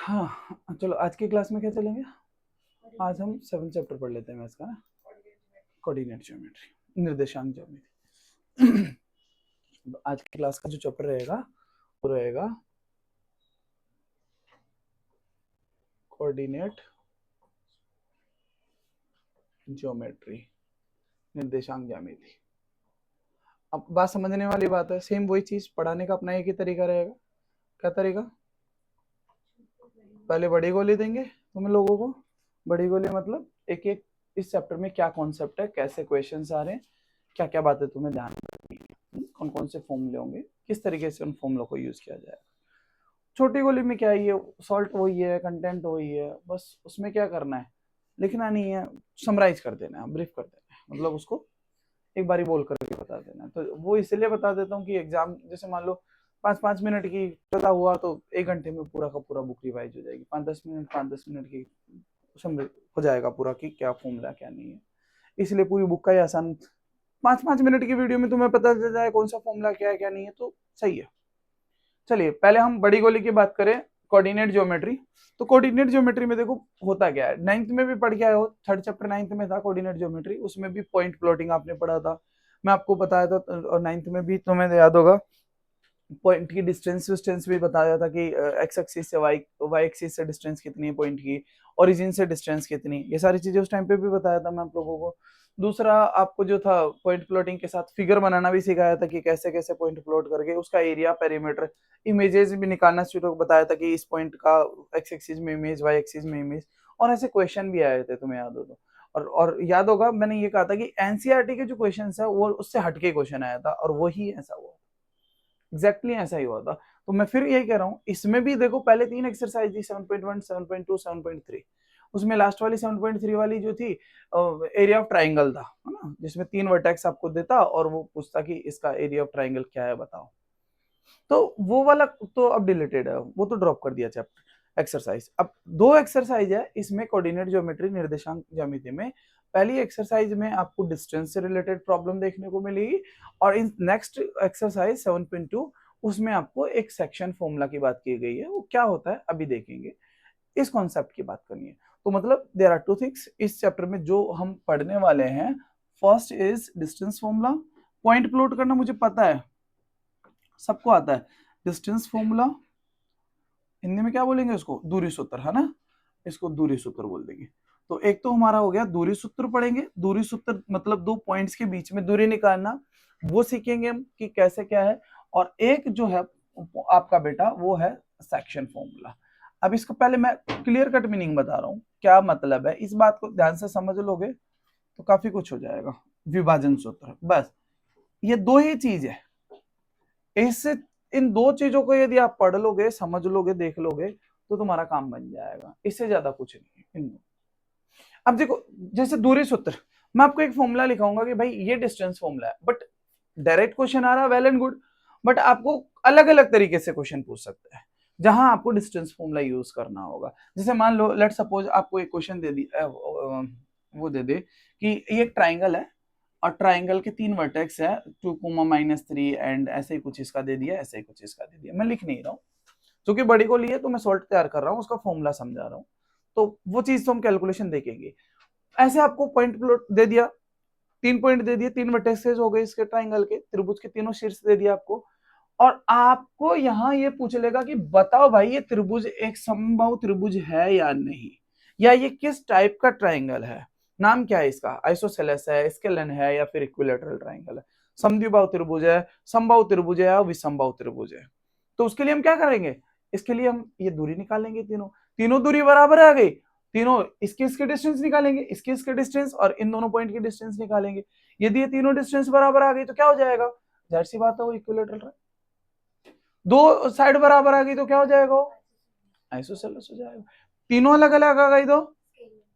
हाँ चलो आज की क्लास में क्या चलेंगे। आज हम 7 चैप्टर पढ़ लेते हैं मैथ्स का ना, कोऑर्डिनेट ज्योमेट्री, निर्देशांक ज्योमेट्री। आज की क्लास का जो चैप्टर रहेगा वो रहेगा कोऑर्डिनेट ज्योमेट्री, निर्देशांक ज्यामिति। अब बात समझने वाली बात है, सेम वही चीज पढ़ाने का अपना एक ही तरीका रहेगा। क्या तरीका? पहले बड़ी गोली देंगे तुम लोगों को। बड़ी गोली मतलब एक एक इस चैप्टर में क्या कॉन्सेप्ट है, कैसे क्वेश्चंस आ रहे हैं, क्या क्या बातें तुम्हें ध्यान रखनी है, कौन कौन से फॉर्मूले होंगे, किस तरीके से उन फॉर्मूलों को यूज किया जाएगा। छोटी गोली में क्या है, ये सॉल्ट वही है, कंटेंट वही है, बस उसमें क्या करना है, लिखना नहीं है, समराइज कर देना है, ब्रीफ कर देना है, मतलब उसको एक बारी बोल करके बता देना है। तो वो इसलिए बता देता हूँ कि एग्जाम जैसे मान लो 5-5 मिनट की चला हुआ तो 1 घंटे में पूरा का पूरा बुक रिवाइज हो जाएगी। 5-10 मिनट की समझ हो जाएगा पूरा कि क्या फॉर्मूला क्या नहीं है। इसलिए पूरी बुक का ही आसान 5-5 मिनट की वीडियो में तुम्हें पता चल जाए कौन सा फॉर्मूला क्या है क्या नहीं है, तो सही है। चलिए पहले हम बड़ी गोली की बात करें, कोऑर्डिनेट ज्योमेट्री। तो कोऑर्डिनेट ज्योमेट्री में देखो होता क्या है, 9th में भी पढ़ के आए हो, थर्ड चैप्टर 9th में था कोऑर्डिनेट ज्योमेट्री, उसमें भी पॉइंट प्लॉटिंग आपने पढ़ा था, मैं आपको बताया था। और 9th में भी तुम्हें याद होगा पॉइंट की डिस्टेंस विस्टेंस भी बताया था कि एक्स एक्सिस से वाई एक्सिस से डिस्टेंस कितनी है पॉइंट की, ओरिजिन से डिस्टेंस कितनी, ये सारी चीजें उस टाइम पे भी बताया था मैं आप लोगों को। दूसरा आपको जो था पॉइंट प्लॉटिंग के साथ फिगर बनाना भी सिखाया था कि कैसे कैसे पॉइंट प्लॉट करके उसका एरिया पेरीमीटर इमेजेस भी निकालना शुरू बताया था कि इस पॉइंट का एक्स एक्सिस में इमेज, वाई एक्सिस में इमेज, और ऐसे क्वेश्चन भी आए थे तुम्हें याद हो तो। और याद होगा मैंने ये कहा था कि एनसीईआरटी के जो क्वेश्चन है वो उससे हटके क्वेश्चन आया था, और वही ऐसा हुआ, एग्जैक्टली ऐसा ही हुआ था। तो मैं फिर यही कह रहा हूँ, इसमें भी देखो पहले 3 एक्सरसाइज थी, 7.1, 7.2, 7.3। उसमें लास्ट वाली 7.3 वाली जो थी एरिया ऑफ ट्राइंगल था, है ना, जिसमें 3 वर्टेक्स आपको देता और वो पूछता कि इसका एरिया ऑफ ट्राइंगल क्या है बताओ। तो वो वाला तो अब डिलीटेड है, वो तो ड्रॉप कर दिया चैप्टर एक्सरसाइज। अब 2 एक्सरसाइज है इसमें कोऑर्डिनेट ज्योमेट्री निर्देशांक ज्यामिति में। पहली एक्सरसाइज में आपको डिस्टेंस से रिलेटेड प्रॉब्लम देखने को मिलेगी, और इन नेक्स्ट एक्सरसाइज 7.2 उसमें आपको एक सेक्शन फॉर्मूला की बात की गई है, वो क्या होता है अभी देखेंगे, इस कॉन्सेप्ट की बात करनी है। तो मतलब देयर आर 2 थिंग्स इस चैप्टर में जो हम पढ़ने वाले हैं। First is distance formula, point plot करना मुझे पता है, सबको आता है। डिस्टेंस फॉर्मूला हिंदी में क्या बोलेंगे उसको, दूरी सूत्र, है ना, इसको दूरी सूत्र बोल देंगे। तो एक तो हमारा हो गया दूरी सूत्र पढ़ेंगे, दूरी सूत्र मतलब 2 पॉइंट्स के बीच में दूरी निकालना, वो सीखेंगे हम कि कैसे क्या है। और एक जो है आपका बेटा वो है सेक्शन फॉर्मूला। अब इसको पहले मैं क्लियर कट मीनिंग बता रहा हूँ क्या मतलब है, इस बात को ध्यान से समझ लोगे तो काफी कुछ हो जाएगा। विभाजन सूत्र, बस ये 2 ही चीज है, इससे इन 2 चीजों को यदि आप पढ़ लोगे, समझ लोगे, देख लोगे तो तुम्हारा काम बन जाएगा, इससे ज्यादा कुछ नहीं है इन। अब देखो जैसे दूरी सूत्र, मैं आपको एक फॉर्मूला लिखाऊंगा कि भाई ये डिस्टेंस फॉर्मूला है, बट डायरेक्ट क्वेश्चन आ रहा है, वेल एंड गुड, बट आपको अलग अलग तरीके से क्वेश्चन पूछ सकते हैं जहां आपको डिस्टेंस फॉर्मूला यूज करना होगा। जैसे मान लो लेट सपोज आपको एक क्वेश्चन दे दी, वो दे दे कि ये एक ट्राइंगल है और ट्राइंगल के 3 वर्टेक्स है 2, -3 एंड ऐसे ही कुछ इसका दे दिया, ऐसे ही कुछ इसका दे दिया, मैं लिख नहीं रहा हूँ क्योंकि बड़ी को लिए तो मैं सॉल्ट तैयार कर रहा हूँ, उसका फॉर्मूला समझा रहा हूँ, तो वो चीज तो हम कैलकुलेशन देखेंगे। ऐसे आपको पॉइंट प्लॉट दे दिया, 3 पॉइंट दे दिए, 3 वर्टेक्सेस हो गए इसके ट्राइंगल के, त्रिभुज के तीनों शीर्ष दे दिया आपको, और आपको यहाँ ये पूछ लेगा कि बताओ भाई ये त्रिभुज एक समबाहु त्रिभुज है या नहीं, या ये किस टाइप का ट्राइंगल है, नाम क्या है इसका, आइसोसेलेस है, स्केलन है, या फिर इक्विलैटरल ट्राइंगल है, समद्विबाहु त्रिभुज है, समबाहु त्रिभुज है, या विषमबाहु त्रिभुज है। तो उसके लिए हम क्या करेंगे, इसके लिए हम ये दूरी निकालेंगे, तीनों तीनों दूरी बराबर आ गई, तीनों इसके डिस्टेंस निकालेंगे, इसके डिस्टेंस, और इन दोनों पॉइंट की डिस्टेंस निकालेंगे। यदि ये तीनों डिस्टेंस बराबर आ गई तो क्या हो जाएगा, जाहिर सी बात है वो इक्विलैटरल। 2 साइड बराबर आ गई तो क्या हो जाएगा, आइसोसेलेस हो जाएगा। तीनों अलग अलग आ गई तो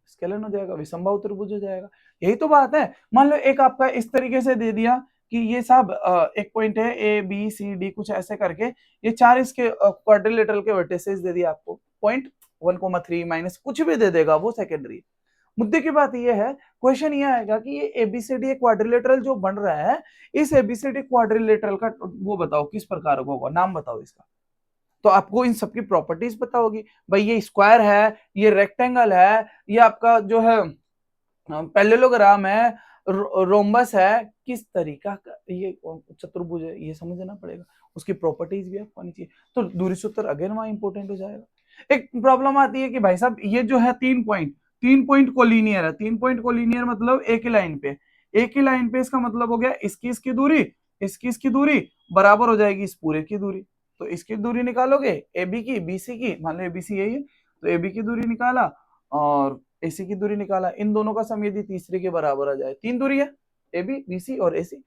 स्केलन हो जाएगा, विषमबाहु त्रिभुज हो जाएगा। यही तो बात है। मान लो एक आपका इस तरीके से दे दिया कि ये सब एक पॉइंट है ए बी सी डी कुछ ऐसे करके, ये 4 इसके क्वाड्रिलेटरल के वर्टिसेस दे दिया आपको, पॉइंट 1,3 माइनस कुछ भी दे देगा, वो सेकेंडरी। मुद्दे की बात ये है, क्वेश्चन ये आएगा कि ये एबीसीडी क्वाड्रिलेटरल जो बन रहा है, इस एबीसीडी क्वाड्रिलेटरल का वो बताओ किस प्रकार का होगा, नाम बताओ इसका, तो आपको इन सबकी प्रॉपर्टीज पता होगी। भाई ये स्क्वायर है, ये रेक्टेंगल है, ये आपका जो है पैरेललोग्राम है, रोम्बस है, किस तरीका का ये चतुर्भुज है, ये समझना पड़ेगा। उसकी प्रॉपर्टीज भी आपको आनी चाहिए। तो दूरी सूत्र अगेन वहां इंपॉर्टेंट हो जाएगा। एक प्रॉब्लम आती है कि भाई साहब ये जो है 3 पॉइंट कोलिनियर है। 3 पॉइंट कोलिनियर मतलब एक ही लाइन पे, एक ही लाइन पे, इसका मतलब हो गया इसकी दूरी, इसकी दूरी बराबर हो जाएगी इस पूरे की दूरी। तो इसकी दूरी निकालोगे ए बी की, बी सी की, मान लो ए बी सी यही है, तो ए बी की दूरी निकाला और एसी की दूरी निकाला। इन दोनों का सम यदि तीसरे के बराबर आ जाए, 3 दूरी है ए बी, बी सी और एसी,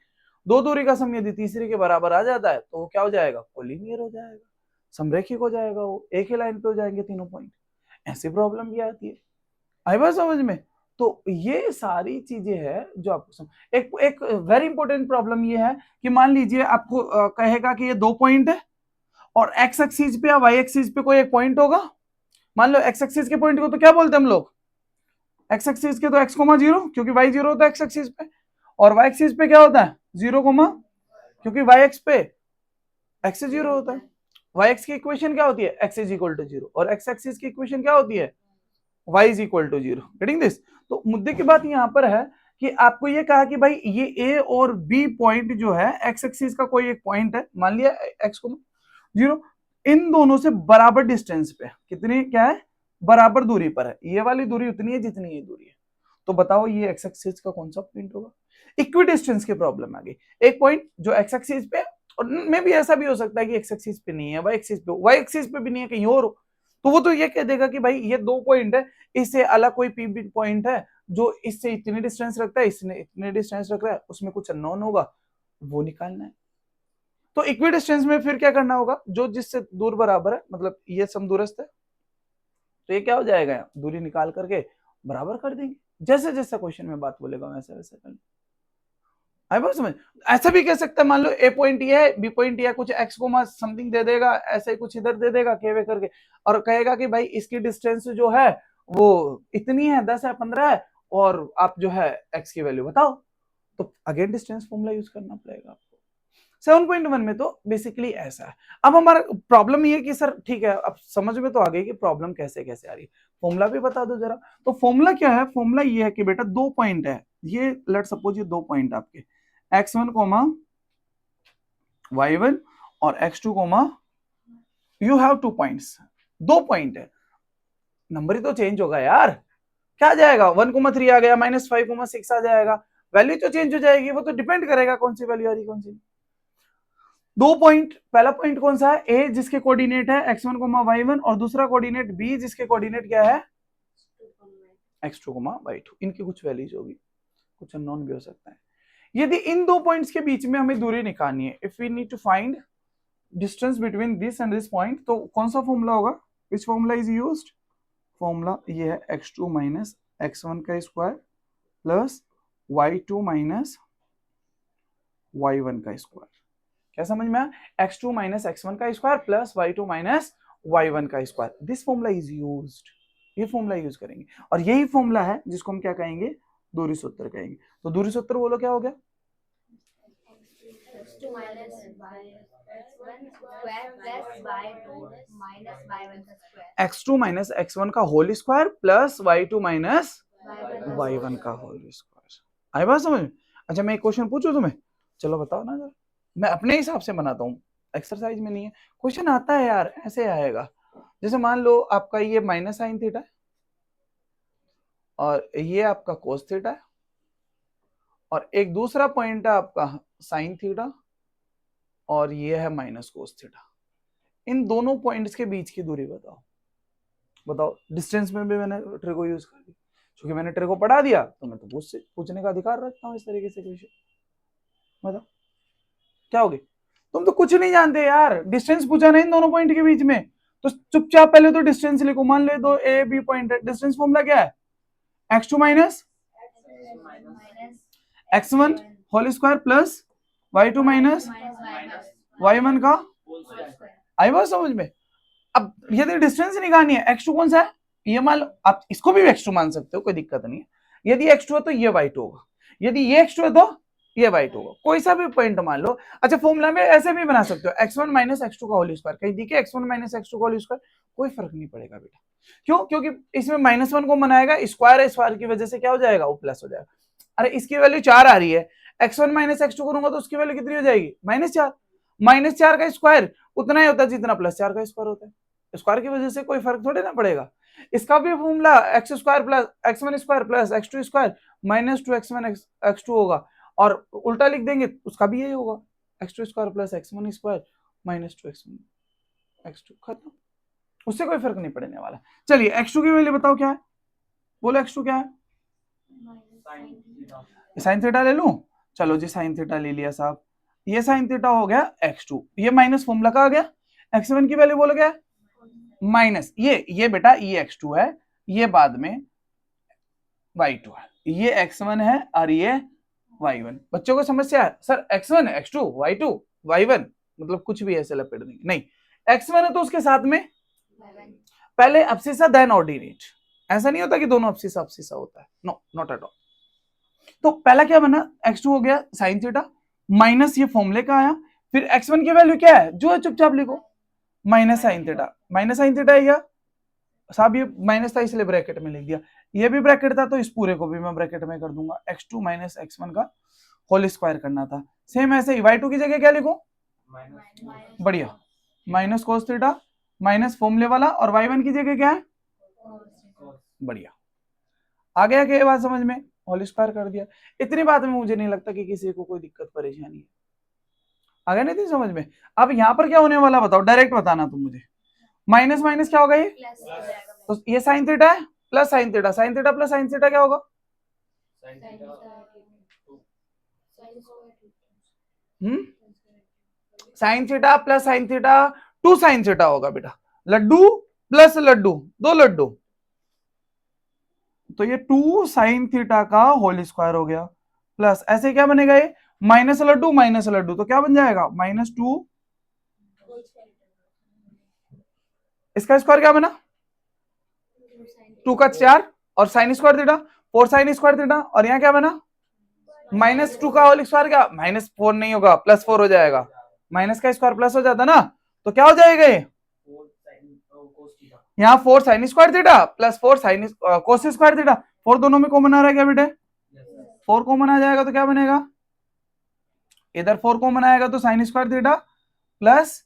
2 दूरी का सम यदि तीसरे के बराबर आ जाता है तो वो क्या हो जाएगा, कोलिनियर हो जाएगा, समरेखिक हो जाएगा, वो एक ही लाइन पे हो जाएंगे तीनों पॉइंट। ऐसी प्रॉब्लम भी आती है, आई बात समझ में। तो ये सारी चीजें हैं जो आपको एक वेरी इंपॉर्टेंट प्रॉब्लम ये है कि मान लीजिए आपको कहेगा कि ये 2 पॉइंट है और एक्स एक्सिस पे या वाई एक्सिस पे कोई एक पॉइंट होगा। मान लो एक्स एक्सिस के पॉइंट को तो क्या बोलते हैं हम लोग, एक्स एक्सिस के तो एक्स कोमा 0, क्योंकि वाई 0 होता है एक्स एक्सिस पे, और वाई एक्सिस पे क्या होता है 0 कोमा, क्योंकि वाई एक्स पे एक्स 0 होता है। वाई एक्स की इक्वेशन क्या होती है, एक्स इज इक्वल टू 0, और एक्स एक्सिस की इक्वेशन क्या होती है, y is equal to 0। Getting this. तो मुद्दे की बात यहां पर है कि आपको ये कहा कि भाई ये a और b पॉइंट जो है एक्स एक्सिस का कोई एक पॉइंट है, मान लिया x को 0, इन दोनों से बराबर डिस्टेंस पे, कितनी क्या है, बराबर दूरी पर है, ये वाली दूरी उतनी है जितनी ये दूरी है। तो बताओ ये एक्स एक्सिस का कौन सा पॉइंट होगा। इक्वी डिस्टेंस की प्रॉब्लम आ गई, एक पॉइंट जो एक्स एक्सिस पे, और में भी ऐसा भी हो सकता है कि एक्स एक्सिस पे नहीं है, वाई एक्सिस पे, वाई एक्सिस पे भी नहीं है, कहीं और हो, तो वो तो ये कह देगा कि भाई ये 2 पॉइंट है, इससे अलग कोई पी पॉइंट है जो इससे इतनी डिस्टेंस रखता है, इसने इतने डिस्टेंस रख रहा है, उसमें कुछ अननोन होगा, वो निकालना है। तो इक्वी डिस्टेंस में फिर क्या करना होगा, जो जिससे दूर बराबर है, मतलब ये समदूरस्थ है, तो ये क्या हो जाएगा, दूरी निकाल करके बराबर कर देंगे, जैसे जैसा क्वेश्चन में बात बोलेगा वैसा वैसा कर। आई बात समझ। ऐसा भी कह सकता है, मान लो ए पॉइंट ये है, बी पॉइंट ये, कुछ एक्स को समथिंग दे देगा, ऐसे कुछ इधर दे देगा केवे करके, और कहेगा कि भाई इसकी डिस्टेंस जो है वो इतनी है, 10 है, 15 है, और आप जो है एक्स की वैल्यू बताओ। तो अगेन डिस्टेंस फॉर्मूला यूज करना पड़ेगा आपको। 7.1 में तो बेसिकली ऐसा है। अब हमारा प्रॉब्लम ये है कि सर ठीक है, अब समझ में तो आ गई कि प्रॉब्लम कैसे कैसे आ रही है, फॉर्मूला भी बता दो जरा। तो फॉर्मूला क्या है, फॉर्मूला ये है कि बेटा 2 पॉइंट है, ये लेट सपोज ये 2 पॉइंट आपके x1 कोमा y1 और x2 comma, you have 2 points, 2 point है, नंबर ही तो चेंज होगा यार, क्या आ जाएगा 1,3 आ गया, -5,6 आ जाएगा, वैल्यू तो चेंज हो जाएगी, वो तो डिपेंड करेगा कौन सी वैल्यू आ रही कौन सी। 2 पॉइंट, पहला पॉइंट कौन सा है, ए जिसके कोऑर्डिनेट है x1 y1, और दूसरा कोऑर्डिनेट बी जिसके कोऑर्डिनेट क्या है x2 y2, इनकी कुछ वैल्यूज होगी, कुछ अननोन भी हो सकता है। यदि इन 2 पॉइंट्स के बीच में हमें दूरी निकालनी है, if we need to find distance between this and this point, तो कौन सा फॉर्मूला होगा, which formula is used, formula ये है x2 माइनस x1 का square plus y2 minus y1 का स्क्वायर। क्या समझ में आया, x2 माइनस x1 का square plus y2 minus y1 का square, this formula is used, ये फॉर्मूला यूज करेंगे, और यही फॉर्मूला है जिसको हम क्या कहेंगे, दूरी सूत्र कहेंगे। तो दूरी सूत्र बोलो क्या हो गया, x2 माइनस x1 का whole square plus y2 minus y1 का होल स्क्वायर। आई बात समझ। अच्छा मैं एक क्वेश्चन पूछूं तुम्हें, चलो बताओ ना जरा, मैं अपने हिसाब से बनाता हूँ, एक्सरसाइज में नहीं है, क्वेश्चन आता है यार, ऐसे आएगा। जैसे मान लो आपका ये माइनस साइन थीटा है और ये आपका कोस थीटा है, और एक दूसरा पॉइंट है आपका साइन थीटा, और ये है माइनस कोस थीटा। इन दोनों पॉइंट्स के बीच की दूरी बताओ, बताओ। डिस्टेंस में भी मैंने ट्रे को यूज कर दिया, क्योंकि मैंने ट्रे को पढ़ा दिया तो मैं तो पूछने का अधिकार रखता हूँ इस तरीके से क्वेश्चन। बताओ क्या होगी, तुम तो कुछ नहीं जानते यार, डिस्टेंस पूछा ना इन दोनों पॉइंट के बीच में, तो चुपचाप पहले तो डिस्टेंस लिखो। मान ले दो ए बी पॉइंट है, डिस्टेंस फॉर्मूला क्या है, x2 minus x1 whole square plus y2 minus y1 का, आई बात समझ में। अब यदि डिस्टेंस निकालनी है, x2 कौन सा है, ये मान लो, आप इसको भी x2 मान सकते हो, कोई दिक्कत नहीं है। यदि x2 है तो ये y2 होगा, यदि ये x2 है तो ये y2 होगा, कोई सा भी पॉइंट मान लो। अच्छा फॉर्मूला में ऐसे भी बना सकते हो, x1 माइनस x2 का होल स्क्वायर, कहीं दिखे x1 माइनस x2 का होल स्क्वायर, कोई फर्क नहीं पड़ेगा बेटा। क्यों? क्योंकि इसमें -1 को बनाएगा, स्क्वायर है, स्क्वायर की वजह से क्या हो जाएगा, वो प्लस हो जाएगा। अरे इसकी वैल्यू 4 आ रही है, x1 माइनस x2 करूंगा तो उसकी वैल्यू कितनी हो जाएगी, -4। -4 का स्क्वायर उतना ही होता है जितना +4 का स्क्वायर होता है, स्क्वायर की वजह से कोई फर्क थोड़ी ना पड़ेगा। इसका भी formula x square plus x1 square plus x2 square -2x1 x2 होगा, और उल्टा लिख देंगे उसका भी यही होगा, x2 square plus x1 square -2x1 x2, खत्म, उससे कोई फर्क नहीं पड़ने वाला। चलिए x2 की वैल्यू बताओ क्या है, बोलो x2 क्या है, साइन थीटा ले लूं, चलो जी साइन थीटा ले लिया साहब, ये साइन थीटा हो गया x2, ये माइनस फॉर्मूला का आ गया, x1 की वैल्यू बोलो क्या है, माइनस ये बेटा ये x2 है, ये बाद में y2 है, ये x1 है और ये y1। बच्चों को समस्या है sir x1 x2 y2 y1 मतलब कुछ भी ऐसे लपेट देंगे, नहीं x1 है तो उसके साथ में पहले अब्सिसा देन ऑर्डिनेट, ऐसा नहीं होता कि दोनों अब्सिसा होता है, नो नॉट एट ऑल। तो पहला क्या बना, x2 हो गया साइन थीटा माइनस ये फॉर्मूले का आया, फिर x1 की वैल्यू क्या है, जो है चुपचाप लिखो माइनस साइन थीटा है, या साहब ये माइनस था इसलिए ब्रैकेट में लिख दिया, ये भी ब्रैकेट था तो इस पूरे को भी मैं ब्रैकेट में कर दूंगा, x2 माइनस x1 का होल स्क्वायर करना था। सेम ऐसे ही y2 की जगह क्या लिखो, बढ़िया, माइनस कोस थीटा माइनस फॉर्मूले वाला, और y1 की जगह क्या है, बढ़िया, आ गया क्या ये बात समझ में, होल स्क्वायर कर दिया। इतनी बात में मुझे नहीं लगता कि किसी को कोई दिक्कत परेशानी है, आ गया नहीं थी समझ में। अब यहाँ पर क्या होने वाला बताओ, डायरेक्ट बताना तुम मुझे, माइनस माइनस क्या होगा ये, तो ये साइन थीटा है plus sine theta, sine theta plus sine theta क्या होगा, sine theta plus sine theta 2 sine theta होगा बेटा, लड्डू प्लस लड्डू, दो लड्डू, तो ये 2 साइन थीटा का होल स्क्वायर हो गया, प्लस ऐसे क्या बनेगा ये माइनस लड्डू तो क्या बन जाएगा -2, इसका स्क्वायर क्या बना 2 का 4 और sine square theta 4 sine square theta, और यहाँ क्या बना -2 का होल स्क्वायर, क्या -4 नहीं होगा +4 हो जाएगा, माइनस का स्क्वायर प्लस हो जाता ना, तो क्या हो जाएगा ये यहाँ 4 sine square theta plus 4 sine cos square theta, 4 दोनों में कॉमन आ रहा है क्या बेटे, 4 कॉमन आ जाएगा तो क्या बनेगा, इधर 4 कॉमन आएगा तो sine square theta plus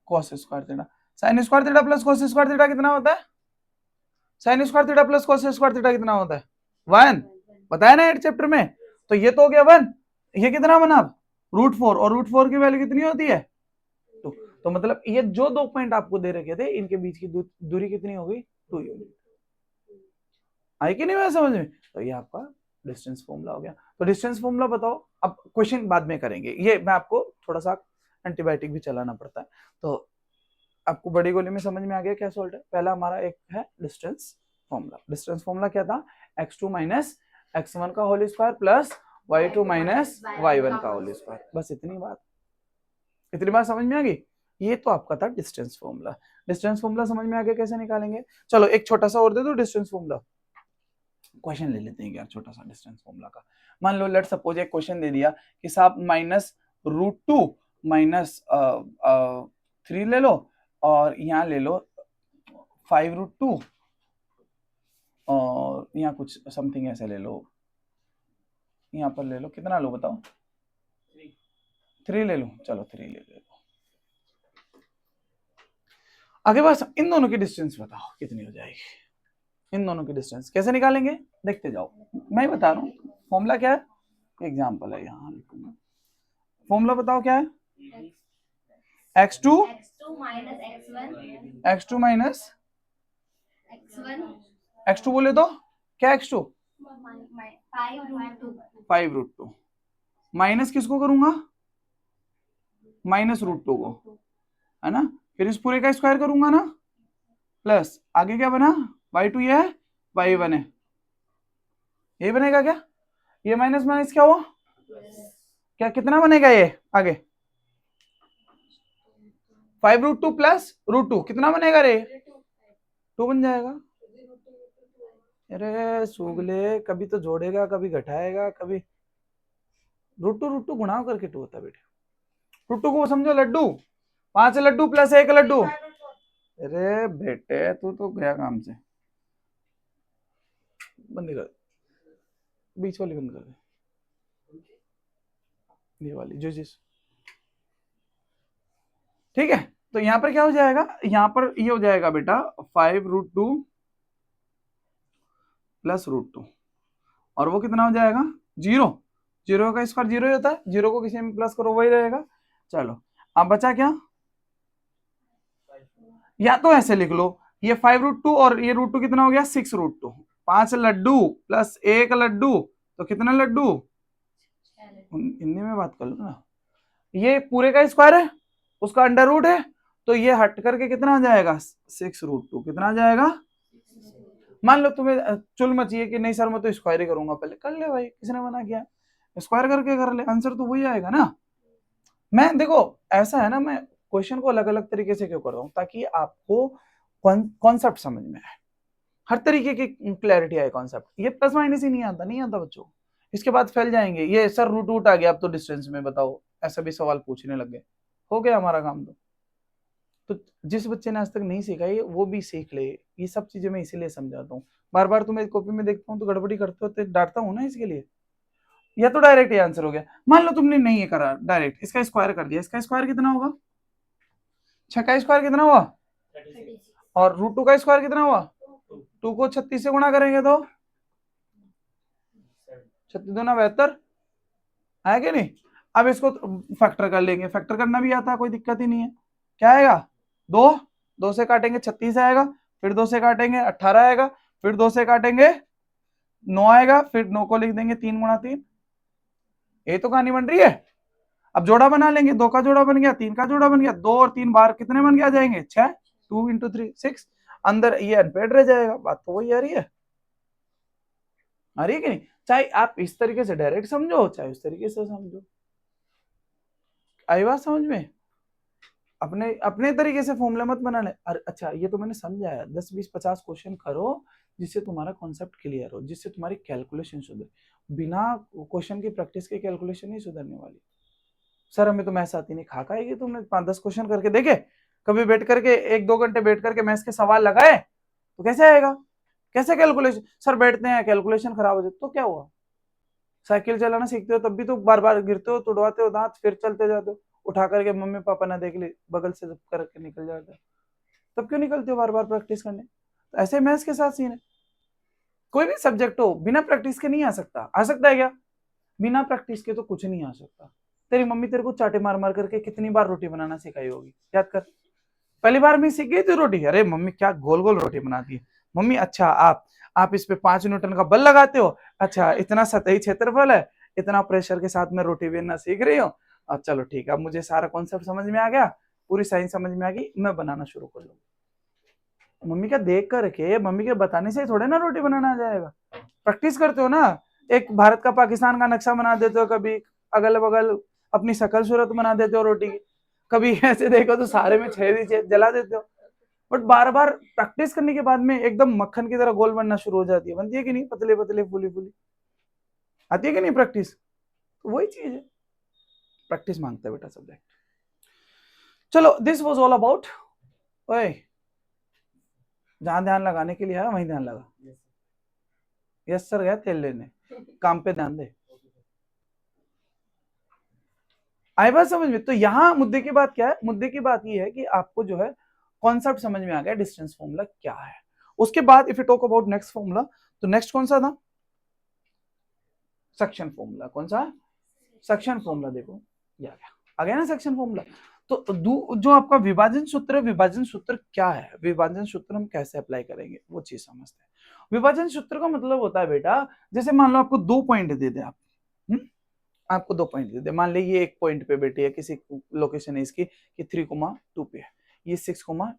cos square theta, sine square theta plus cos square theta कितना होता है, sine square theta plus cos square theta कितना होता है 1, बताया ना 8 चैप्टर में, तो ये तो हो गया 1, ये कितना बना √4, और √4 की वैल्यू कितनी होती है 2, तो मतलब ये जो दो पॉइंट आपको दे रखे थे इनके बीच की दूरी कितनी हो गई 2 यूनिट, आई कि नहीं समझ में, तो ये आपका डिस्टेंस फॉर्मूला हो गया। तो डिस्टेंस फॉर्मूला बताओ, अब क्वेश्चन बाद में करेंगे, ये मैं आपको थोड़ा सा एंटीबायोटिक भी चलाना पड़ता है, तो आपको बड़ी गोली में समझ में आ गया क्या सॉल्ट है। पहला हमारा एक है डिस्टेंस फॉर्मूला, डिस्टेंस फॉर्मूला क्या था, x2 माइनस x1 का whole square plus y2 minus y1 का होल स्क्वायर, बस इतनी बात समझ में आ गई। ये तो आपका था डिस्टेंस फॉर्मूला। डिस्टेंस फॉर्मूला समझ में आ गया कैसे निकालेंगे, चलो एक छोटा सा और दे दो डिस्टेंस फॉर्मूला, क्वेश्चन ले लेते हैं यार छोटा सा डिस्टेंस फॉर्मूला का। मान लो लेट सपोज एक क्वेश्चन दे दिया कि साहब -√2 माइनस 3 ले लो, और यहाँ ले लो 5√2, और यहाँ कुछ समथिंग ऐसे ले लो, यहाँ पर ले लो, कितना लो बताओ 3 ले लो, चलो 3 ले लो। आगे बस इन दोनों की डिस्टेंस बताओ कितनी हो जाएगी, इन दोनों की डिस्टेंस कैसे निकालेंगे देखते जाओ, मैं बता रहा हूँ फॉर्मूला क्या है, एग्जाम्पल है यहाँ लिखूंगा, फॉर्मूला बताओ क्या है, x2 माइनस x2 बोले तो क्या x2 5√2, माइनस किसको करूंगा -√2 को, है ना, फिर इस पूरे का स्क्वायर करूंगा ना, प्लस आगे क्या बना y2 ये है y1 है, ये बनेगा क्या, ये माइनस माइनस क्या हुआ क्या, कितना बनेगा ये आगे 5√2 प्लस √2 कितना बनेगा रे 2 बन जाएगा। अरे सूगले कभी तो जोड़ेगा कभी घटाएगा कभी, रूट टू गुणा करके 2 होता है बेटे। रूट 2 को समझो लड्डू, 5 लड्डू प्लस 1 लड्डू। अरे बेटे तू तो गया काम से, बंद कर, बीच वाली बंद कर दे, ये वाली जो जिस, ठीक है। तो यहाँ पर क्या हो जाएगा, यहाँ पर ये हो जाएगा बेटा 5√2 प्लस √2, और वो कितना हो जाएगा 0। 0 का स्क्वायर 0 ही होता है, 0 को किसी में प्लस करो वही रहेगा। चलो अब बचा क्या, या तो ऐसे लिख लो, ये 5√2 और ये √2 कितना हो गया 6√2। 5 लड्डू प्लस 1 लड्डू, तो कितना लड्डू, हिंदी में बात कर लो ना, ये पूरे का स्क्वायर है, उसका अंडर रूट है, तो ये हट करके कितना आ जाएगा 6√2, कितना आ जाएगा। मान लो तुम्हें चुल मचिए कि नहीं सर मैं तो स्क्वायर ही करूंगा, पहले कर ले भाई, किसने मना किया, स्क्वायर करके कर ले, आंसर तो वही आएगा ना। मैं देखो ऐसा है ना, मैं क्वेश्चन को अलग अलग तरीके से क्यों कर रहा हूँ, ताकि आपको कॉन्सेप्ट समझ में आए, हर तरीके की क्लैरिटी आए कॉन्सेप्ट। ये प्लस माइनस ही नहीं आता, नहीं आता बच्चों, इसके बाद फैल जाएंगे, ये सर रूट आ गया अब तो डिस्टेंस में बताओ, ऐसा भी सवाल पूछने लग गए, हो गया हमारा काम। तो जिस बच्चे ने आज तक नहीं सीखा ये वो भी सीख ले, ये सब चीजें मैं इसीलिए समझाता हूँ। बार बार तुम्हें कॉपी में देखता हूँ तो गड़बड़ी करते हो तो डांटता हूँ ना इसके लिए। या तो डायरेक्ट ये आंसर हो गया, मान लो तुमने नहीं ये करा डायरेक्ट, इसका स्क्वायर कर दिया, इसका स्क्वायर कितना होगा, 6 का स्क्वायर कितना हुआ, और √2 का स्क्वायर कितना हुआ, 2 को 36 से गुणा करेंगे तो 36 दूना 72 है कि नहीं। अब इसको फैक्टर कर लेंगे, फैक्टर करना भी आता है, कोई दिक्कत ही नहीं है। क्या आएगा 2 से काटेंगे 36 आएगा, फिर 2 से काटेंगे 18 आएगा, फिर 2 से काटेंगे 9 आएगा, फिर 9 को लिख देंगे 3 गुणा 3। ये तो कहानी बन रही है। अब जोड़ा बना लेंगे, 2 का जोड़ा बन गया, 3 का जोड़ा बन गया, 2 और 3 बार कितने बन गया जाएंगे 6, 2 × 3 6, अंदर ये अनपेड रह जाएगा। बात तो वही आ रही है, आ रही है कि नहीं। चाहे आप इस तरीके से डायरेक्ट समझो, चाहे उस तरीके से समझो, आई बात समझ में। अपने अपने तरीके से फॉर्मूला मत बना ले। अच्छा ये तो मैंने समझाया, 10 20 50 क्वेश्चन करो जिससे तुम्हारा कॉन्सेप्ट क्लियर हो, जिससे तुम्हारी कैलकुलेशन सुधरे। बिना क्वेश्चन की प्रैक्टिस के कैलकुलेशन नहीं सुधरने वाली। सर हमें तो मैथ्स आती नहीं, खा खाएगी तुमने 5-10 क्वेश्चन करके देखे, कभी बैठ करके 1-2 घंटे बैठ करके मैथ्स के सवाल लगाए तो कैसे आएगा, कैसे कैलकुलेशन। सर बैठते हैं कैलकुलेशन खराब हो जाती तो क्या हुआ, साइकिल चलाना सीखते हो तब भी तो बार बार गिरते हो, तुड़वाते हो दांत, फिर चलते जाते हो, उठा करके मम्मी पापा ना देख ले बगल से जब करके निकल जाते हो, तब क्यों निकलते हो बार बार प्रैक्टिस करने। तो ऐसे मैथ्स के साथ सीन है, कोई भी सब्जेक्ट हो बिना प्रैक्टिस के नहीं आ सकता। आ सकता है क्या, बिना प्रैक्टिस के तो कुछ नहीं आ सकता। तेरी मम्मी तेरे को चाटे मार मार करके कितनी बार रोटी बनाना सिखाई होगी, याद कर। पहली बार में सीख गई थी रोटी, अरे मम्मी क्या गोल गोल रोटी बनाती है, मम्मी अच्छा आप इस पे 5 न्यूटन का बल लगाते हो, अच्छा इतना सतही क्षेत्रफल है, इतना प्रेशर के साथ में रोटी बेलना सीख रही हूँ, अब चलो ठीक है, अब मुझे सारा कॉन्सेप्ट समझ में आ गया, पूरी साइंस समझ में आ गई, मैं बनाना शुरू कर लूंगी। मम्मी का देख करके, मम्मी के बताने से ही थोड़े ना रोटी बनाना आ जाएगा, प्रैक्टिस करते हो ना। एक भारत का पाकिस्तान का नक्शा बना देते हो, कभी अगल बगल अपनी शकल सूरत बना देते हो रोटी की, कभी ऐसे देखो तो सारे में छेद ही जला देते हो। बट बार बार प्रैक्टिस करने के बाद में एकदम मक्खन की तरह गोल बनना शुरू हो जाती है, बनती है कि नहीं, पतले पतले फूली फूली, आती है कि नहीं प्रैक्टिस। तो वही चीज है, प्रैक्टिस मांगता है बेटा सब्जेक्ट। चलो दिस वाज ऑल अबाउट, ओए जहां ध्यान लगाने के लिए है वहीं ध्यान लगा। यस सर गया तेल लेने, काम पे ध्यान दे। आई बात समझ में। तो यहाँ मुद्दे की बात क्या है, मुद्दे की बात ये है कि आपको जो है कॉन्सेप्ट समझ में आ गया डिस्टेंस फॉर्मूला क्या है। उसके बाद if you talk about next formula, तो नेक्स्ट कौन सा था, सक्शन फॉर्मूला। कौन सा, सक्शन फॉर्मूला। देखो ये आ गया ना सक्शन फॉर्मूला। तो जो आपका विभाजन सूत्र है, विभाजन सूत्र क्या है, विभाजन सूत्र हम कैसे अप्लाई करेंगे वो चीज समझते हैं। विभाजन सूत्र का मतलब होता है बेटा, जैसे मान लो आपको 2 पॉइंट दे दे, आप आपको 2 पॉइंट दे दे, मान ली ये 1 पॉइंट पे बैठी है, किसी लोकेशन है इसकी कि 3,2 पे है, ये 6,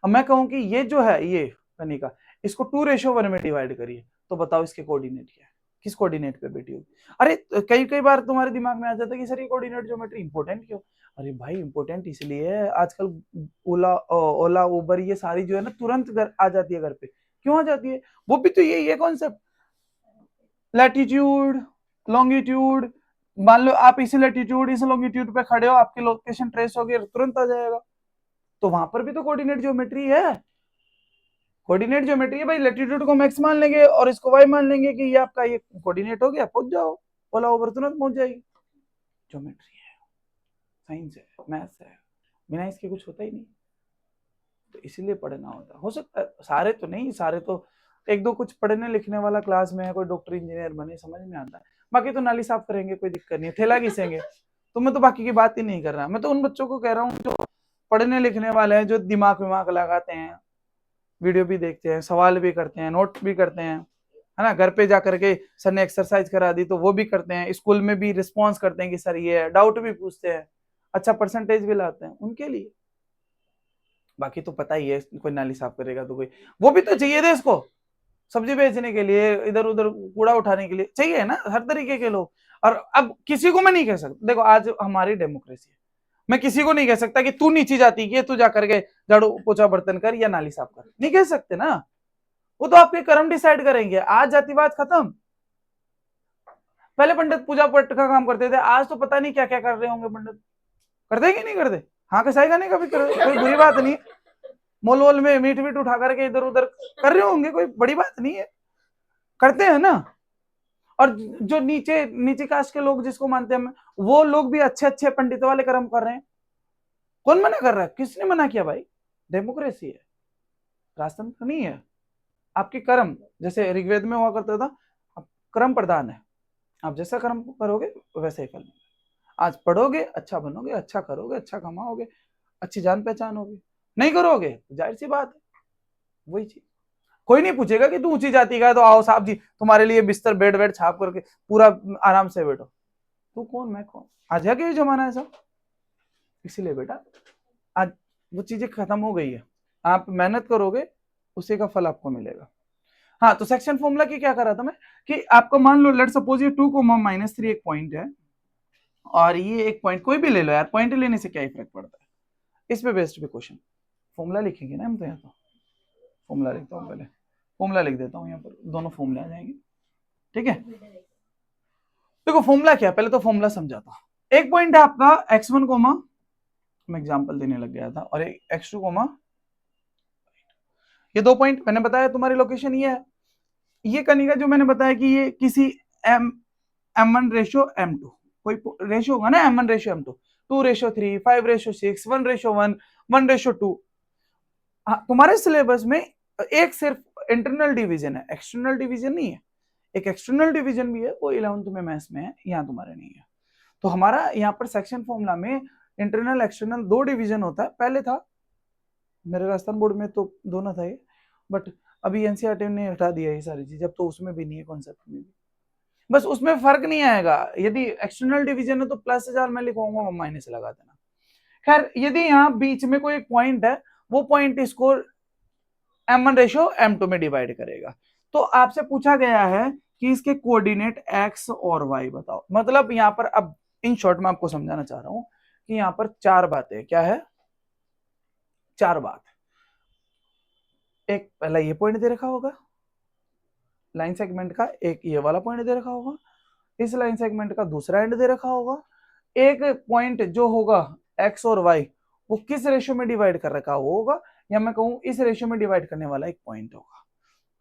अब मैं कहूं कि ये जो है ये कनिका, इसको 2:1 में डिवाइड करिए, तो बताओ इसके कोऑर्डिनेट क्या है, किस कोऑर्डिनेट पे बैठी होगी। अरे कई बार तुम्हारे दिमाग में आ जाता है कि सर ये कोऑर्डिनेट ज्योमेट्री इंपॉर्टेंट क्यों। अरे भाई इंपॉर्टेंट इसलिए है, आजकल ओला उबर ये सारी जो है ना तुरंत घर आ जाती है घर पे। क्यों आ जाती है, वो भी तो यही है कॉन्सेप्ट, लैटिट्यूड लॉन्गिट्यूड मान लो आप इस लैटिट्यूड इस लॉन्गिट्यूड पे खड़े हो, आपकी लोकेशन ट्रेस होगी, तुरंत आ जाएगा। तो वहां पर भी तो कोऑर्डिनेट ज्योमेट्री है, कोऑर्डिनेट ज्योमेट्री है भाई। लैटिट्यूड को मैक्स मान लेंगे और इसको वाई मान लेंगे कि ये आपका ये कोऑर्डिनेट हो गया, पहुंच जाओ, ओला ओवर तुरंत पहुंच जाएगी। ज्योमेट्री है, साइंस है, मैथ्स है, बिना इसके कुछ होता ही नहीं। तो इसीलिए पढ़ना होता हो सकता है, सारे तो नहीं, सारे तो एक दो कुछ पढ़ने लिखने वाला क्लास में है, कोई डॉक्टर इंजीनियर बने, समझ में आता है, बाकी तो नाली साफ करेंगे, कोई दिक्कत नहीं है, थैला घिसेंगे। तो मैं तो बाकी की बात ही नहीं कर रहा, मैं तो उन बच्चों को कह रहा हूँ जो पढ़ने लिखने वाले हैं, जो दिमाग विमाग लगाते हैं, वीडियो भी देखते हैं, सवाल भी करते हैं, नोट भी करते हैं, है ना, घर पे जा करके सर ने एक्सरसाइज करा दी तो वो भी करते हैं, स्कूल में भी रिस्पॉन्स करते हैं कि सर ये है, डाउट भी पूछते हैं, अच्छा परसेंटेज भी लाते हैं, उनके लिए। बाकी तो पता ही है, कोई नाली साफ करेगा तो कोई, वो भी तो चाहिए थे इसको, सब्जी बेचने के लिए, इधर उधर कूड़ा उठाने के लिए चाहिए ना, हर तरीके के लोग। और अब किसी को मैं नहीं कह सकता, देखो आज हमारी डेमोक्रेसी है, मैं किसी को नहीं कह सकता कि तू नीची जाति की है, तू जा करके झाड़ू पोछा बर्तन कर या नाली साफ कर, नहीं कह सकते ना, वो तो आपके कर्म डिसाइड करेंगे। आज जातिवाद खत्म, पहले पंडित पूजा पाठ का काम करते थे, आज तो पता नहीं क्या क्या कर रहे होंगे पंडित, करते कि नहीं करते, हाँ कसाई खाने का भी कर, कोई बुरी बात नहीं, मोल वोल में मीट वीट उठा करके इधर उधर कर रहे होंगे, कोई बड़ी बात नहीं है, करते हैं ना। और जो नीचे नीचे कास्ट के लोग जिसको मानते हैं, वो लोग भी अच्छे अच्छे पंडित वाले कर्म कर रहे हैं, कौन मना कर रहा है, किसने मना किया भाई, डेमोक्रेसी है, राजतंत्र नहीं है। आपके कर्म जैसे ऋग्वेद में हुआ करता था, कर्म प्रधान है, आप जैसा कर्म करोगे वैसे ही फल मिलेगा। आज पढ़ोगे अच्छा बनोगे, अच्छा करोगे अच्छा कमाओगे, अच्छी जान पहचान होगी, नहीं करोगे जाहिर सी बात है वही चीज। कोई नहीं पूछेगा कि तू ऊंची जाति का है तो आओ साहब जी तुम्हारे लिए बिस्तर बेड वेड छाप करके पूरा आराम से बैठो, तू कौन मैं कौन, आज है क्या जमाना है सब। इसीलिए बेटा आज वो चीजें खत्म हो गई है, आप मेहनत करोगे उसी का फल आपको मिलेगा। हाँ तो सेक्शन फॉर्मूला की क्या कर रहा था मैं, कि आपको मान लो लेट सपोज ये 2,-3 एक पॉइंट है और ये एक पॉइंट कोई भी ले लो यार, पॉइंट लेने से क्या ही फर्क पड़ता है, इस पे बेस्ड पे क्वेश्चन फॉर्मूला लिखेंगे ना हम, तो यहाँ तो फॉर्मूला लिखता हूँ, पहले फॉर्मूला लिख देता हूँ यहाँ पर, दोनों फॉर्मूले आ जाएंगे, ठीक है। देखो फॉर्मूला क्या है, पहले तो फॉर्मूला समझाता हूँ। एक पॉइंट है आपका x1 कोमा, मैं एग्जांपल देने लग गया था, और एक x2 कोमा, ये 2 पॉइंट मैंने बताया तुम्हारी लोकेशन ये है। ये करने का जो मैंने बताया कि ये किसी m1 रेशो m2, कोई रेशो होगा ना, m1 रेशो m2, 2:3, 5:6, 1:1, 1:2। तुम्हारे सिलेबस में एक सिर्फ इंटरनल डिवीजन है, एक्सटर्नल डिवीजन नहीं है, एक एक्सटर्नल डिवीजन भी है, वो 11th में मैथ्स में है, यहाँ तुम्हारे नहीं है। तो हमारा यहाँ पर सेक्शन फॉर्मूला में इंटरनल एक्सटर्नल 2 डिवीजन होता है, पहले था मेरे राजस्थान बोर्ड में तो दोनों था ये, बट अभी एनसीईआरटी ने हटा दिया ये सारी चीज, अब तो उसमें भी नहीं है कॉन्सेप्ट में भी, बस उसमें फर्क नहीं आएगा, यदि एक्सटर्नल डिवीजन है तो +1000 मैं लिखवाऊंगा, माइनस लगा देना। खैर यदि यहाँ बीच में कोई एक पॉइंट है, वो पॉइंट इसको m1 रेशो m2 में डिवाइड करेगा। तो आपसे पूछा गया है कि इसके कोऑर्डिनेट x और y बताओ, मतलब यहाँ पर अब इन शॉर्ट में आपको समझाना चाह रहा हूं कि यहाँ पर 4 बातें, क्या है 4 बात, एक पहला ये पॉइंट दे रखा होगा लाइन सेगमेंट का, एक ये वाला पॉइंट दे रखा होगा, इस लाइन सेगमेंट का दूसरा एंड दे रखा होगा, एक पॉइंट जो होगा x और y वो किस रेशियो में डिवाइड कर रखा होगा, या मैं कहूं इस रेशियो में डिवाइड करने वाला एक पॉइंट होगा।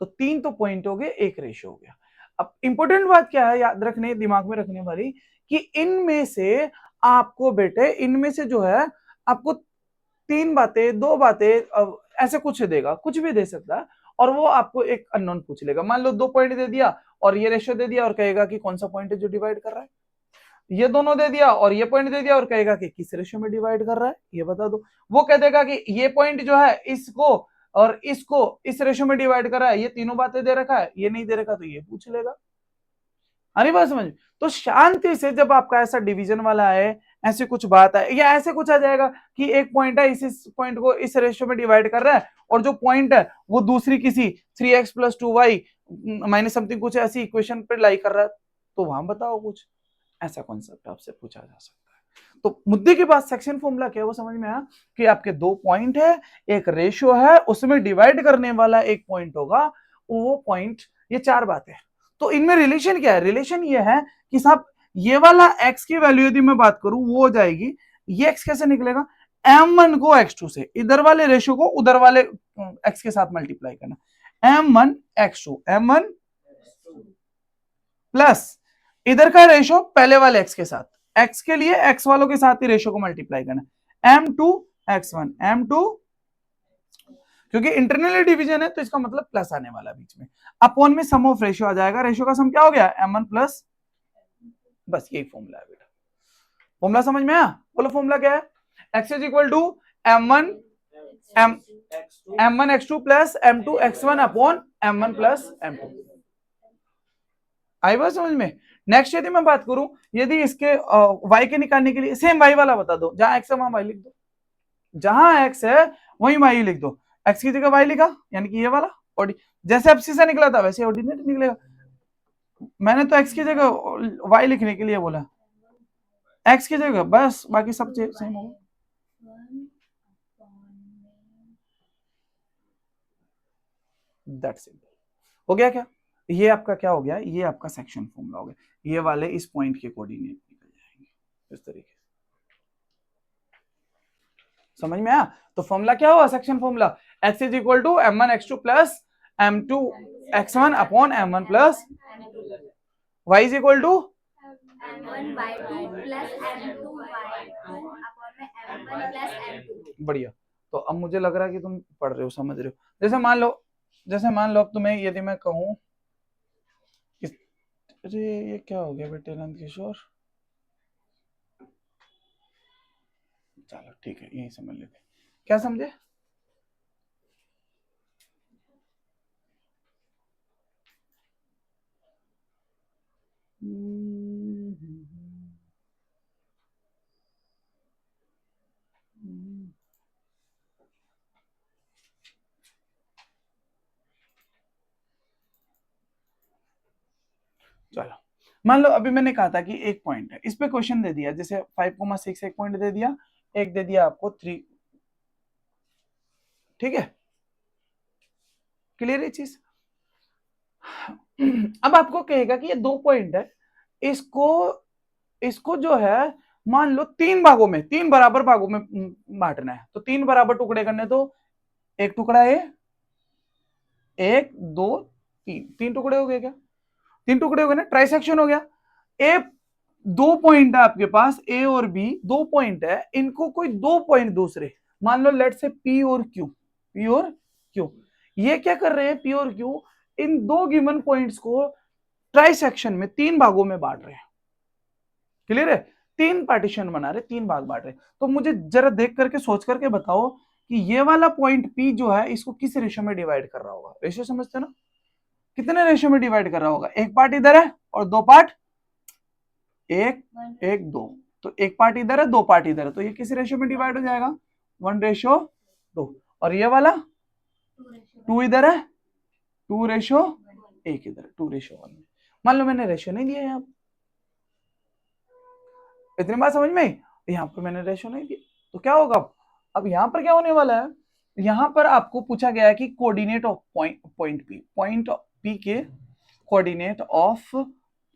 तो 3 तो पॉइंट हो गए, एक रेशियो हो गया। अब इंपॉर्टेंट बात क्या है याद रखने, दिमाग में रखने वाली, कि इनमें से आपको बेटे, इनमें से जो है आपको 3 बातें 2 बातें ऐसे कुछ देगा, कुछ भी दे सकता है, और वो आपको एक अननोन पूछ लेगा। मान लो 2 पॉइंट दे दिया और ये रेशियो दे दिया और कहेगा कि कौन सा पॉइंट है जो डिवाइड कर रहा है, ये दोनों दे दिया और ये पॉइंट दे दिया और कहेगा कि किस रेशियो में डिवाइड कर रहा है, ये बता दो। वो कह देगा कि ये पॉइंट जो है इसको और इसको इस रेशियो में डिवाइड कर रहा है, ये तीनों बातें दे रखा है, ये नहीं दे रखा तो ये पूछ लेगा। अरे बात समझ, तो शांति से जब आपका ऐसा डिवीजन वाला है, ऐसी कुछ बात है, या ऐसे कुछ आ जाएगा कि एक पॉइंट है इस पॉइंट को इस रेशियो में डिवाइड कर रहा है, और जो पॉइंट है वो दूसरी किसी 3x + 2y माइनस समथिंग कुछ ऐसी इक्वेशन पे लाई कर रहा है, तो वहां बताओ कुछ, ऐसा कॉन्सेप्ट आपसे पूछा जा सकता है। तो मुद्दे के बाद सेक्शन फॉर्मूला क्या है वो समझ में आया, कि आपके 2 पॉइंट है, एक रेशियो है, उसमें डिवाइड करने वाला एक पॉइंट होगा, वो पॉइंट, ये 4 बातें। तो इनमें रिलेशन क्या है, रिलेशन ये है कि साहब ये वाला x की वैल्यू यदि मैं बात करूं वो हो जाएगी, ये x कैसे निकलेगा, m1 को x2 से, इधर वाले रेशो को उधर वाले x के साथ मल्टीप्लाई करना, m1 x2 m1 प्लस इधर का रेशो पहले वाले x के साथ, x के लिए x वालों के साथ ही रेशो को मल्टीप्लाई करना, m2 x1 m2, क्योंकि इंटरनली डिवीजन है तो इसका मतलब प्लस आने वाला बीच में, अपॉन में सम ऑफ रेशियो आ जाएगा, रेशियो का सम क्या हो गया m1 प्लस, बस यही फॉर्मूला है बेटा। फॉर्मूला समझ में आया, बोलो फॉर्मूला क्या है, x is equal to m1 x2 plus m2 x1 upon m1 plus m2। आई बात समझ में। नेक्स्ट यदि मैं बात करूं, यदि इसके y के निकालने के लिए सेम y वाला बता दो, जहां x है वहां y लिख दो, जहां x है वहीं y लिख दो, x की जगह y लिखा यानी कि ये वाला, और जैसे एब्सिसा निकला था वैसे ऑर्डिनेट निकलेगा, मैंने तो x की जगह y लिखने के लिए बोला, x की जगह बस, बाकी सब सेम होगा। दैट्स सिंपल, हो गया क्या, ये आपका क्या हो गया, ये आपका सेक्शन फॉर्मूला हो गया, ये वाले इस पॉइंट के कोऑर्डिनेट निकल जाएंगे इस तरीके से, समझ में आया। तो फॉर्मूला क्या हुआ, section formula, x is equal to m1 x2 plus m2 x1 upon m1 plus, y is equal to m1 y2 plus m2 y2 upon m1 plus m2। बढ़िया, तो अब मुझे लग रहा है कि तुम पढ़ रहे हो, समझ रहे हो। जैसे मान लो अब तुम्हें यदि मैं कहूं, अरे ये क्या हो गया बेटे नंद किशोर, चलो ठीक है यही समझ लेते, क्या समझे, चलो मान लो अभी मैंने कहा था कि एक पॉइंट है, इस पे क्वेश्चन दे दिया, जैसे 5,6 एक पॉइंट दे दिया, एक दे दिया आपको 3, ठीक है, क्लियर है चीज। अब आपको कहेगा कि ये 2 पॉइंट है, इसको जो है मान लो 3 भागों में, 3 बराबर भागों में बांटना है, तो 3 बराबर टुकड़े करने, तो एक टुकड़ा ए, 1 2 3 टुकड़े हो गए क्या, 3 टुकड़े हो गए ना, ट्राइसेक्शन हो गया। ए 2 पॉइंट है आपके पास, ए और बी 2 पॉइंट है, इनको कोई 2 पॉइंट दूसरे, मान लो लेट से पी और क्यू, ये क्या कर रहे हैं, पी और क्यू इन 2 गिवन पॉइंट्स को ट्राइसेक्शन में 3 भागों में बांट रहे हैं, क्लियर है, 3 पार्टीशन बना रहे, 3 भाग बांट रहे। तो मुझे जरा देख करके सोच करके बताओ कि ये वाला पॉइंट पी जो है इसको किस रेशियो में डिवाइड कर रहा होगा, रेशियो समझते हो ना, कितने रेशियो में डिवाइड कर रहा होगा, एक पार्ट इधर है और 2 पार्ट, 1 2, तो एक पार्ट इधर है 2 पार्ट इधर है, तो ये किस रेशियो में डिवाइड हो जाएगा, 1:2, और ये वाला 2 इधर है 2:1 इधर, 2:1 में। मान लो मैंने रेशियो नहीं दिया यहाँ, इतनी बात समझ में, यहाँ पर मैंने रेशियो नहीं दिया, तो क्या होगा, अब यहाँ पर क्या होने वाला है, यहाँ पर आपको पूछा गया है कि कोऑर्डिनेट ऑफ पॉइंट पी के कोऑर्डिनेट ऑफ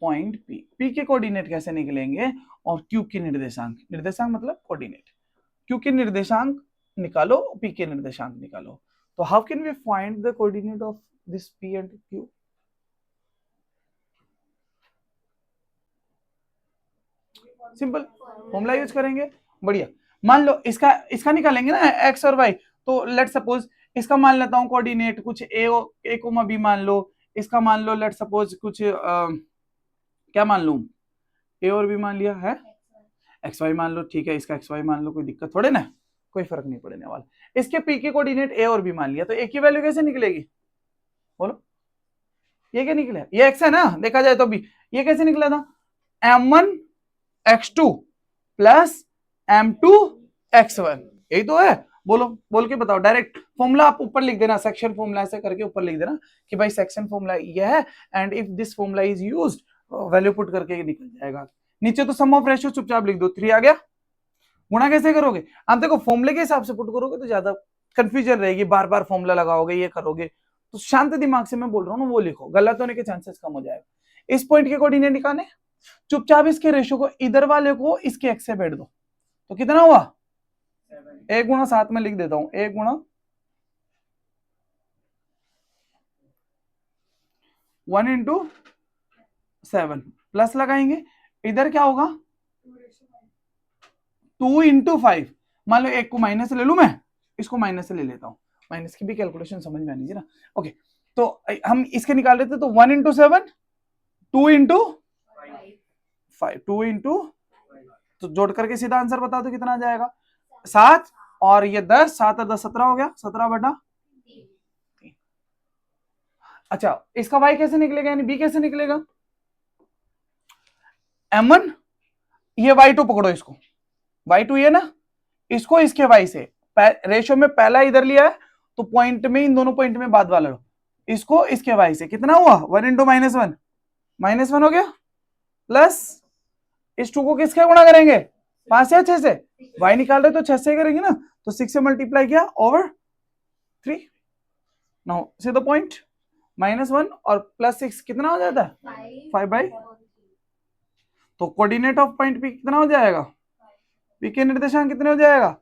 पॉइंट पी के कोऑर्डिनेट कैसे निकलेंगे, और क्यू के निर्देशांक मतलब कोऑर्डिनेट, क्यू के निर्देशांक निकालो, पी के निर्देशांक निकालो, तो how can we find the coordinate of this P and Q, simple formula use करेंगे, बढ़िया। मान लो इसका निकालेंगे ना एक्स और वाई, तो लेट सपोज इसका मान लेता हूं कोऑर्डिनेट कुछ ए कोमा बी मान लो, इसका मान लो लेट सपोज कुछ क्या मान लूं, ए और बी मान लिया है, एक्स वाई मान लो, ठीक है, इसका एक्स वाई मान लो, कोई दिक्कत थोड़े ना, कोई फर्क नहीं पड़ने वाला। इसके पी के कोऑर्डिनेट ए और बी मान लिया, तो ए की वैल्यू कैसे निकलेगी, बोलो, ये क्या निकला, ये एक्स है ना, देखा जाए तो भी ये कैसे निकला था, m1 x2 plus m2 x1, यही तो है, बोल के बताओ, डायरेक्ट फॉर्मूला आप ऊपर लिख देना, सेक्शन फॉर्मूला ऐसे करके ऊपर लिख देना कि भाई सेक्शन फॉर्मूला ये है, and if this formula is used, value put करके निकल जाएगा। नीचे तो सम ऑफ रेशियो चुपचाप लिख दो, 3 आ गया। गुणा कैसे करोगे, आप देखो फॉर्मूले के हिसाब से पुट करोगे तो ज्यादा कंफ्यूजन रहेगी, बार बार फॉर्मूला लगाओगे, ये करोगे, तो शांत दिमाग से मैं बोल रहा हूँ ना वो लिखो, गलत होने के चांसेस कम हो जाएगा। इस पॉइंट के कोऑर्डिनेट निकालने, चुपचाप इसके रेशियो को इधर वाले को इसके एक्स से बैठ दो, तो कितना हुआ 1 गुणा 7 में लिख देता हूं 1 गुणा 1 इंटू 7 प्लस लगाएंगे, इधर क्या होगा 2 इंटू 5, मान लो एक को माइनस ले लू, मैं इसको माइनस से ले लेता हूं, माइनस की भी कैलकुलेशन समझ में आनी चाहिए ना। ओके, तो हम इसके निकाल रहे थे, तो 1 इंटू 7 2 इंटू 5 2 इंटू, तो जोड़ करके सीधा आंसर बता दो कितना आ जाएगा 7, और ये 10, 7 और 10 17 हो गया, 17 बटा 3। अच्छा, इसका y कैसे निकलेगा, यानी b कैसे निकलेगा, m1, ये y2 पकड़ो, इसको y2 ये ना, इसको इसके y से रेशियो में पहला इधर लिया है, तो पॉइंट में इन दोनों पॉइंट में बाद वाला लो, इसको इसके y से कितना हुआ 1 इंटू -1 -1 हो गया, प्लस इस 2 को किसके गुणा करेंगे 5 या 6 से, y निकाल रहे तो 6 से करेंगे ना, तो 6 से मल्टीप्लाई किया over 3। Now see the point, -1 और +6 कितना हो जाता है 5/, तो कोऑर्डिनेट ऑफ पॉइंट पी कितना हो जाएगा, पी के निर्देशांक कितने हो जाएगा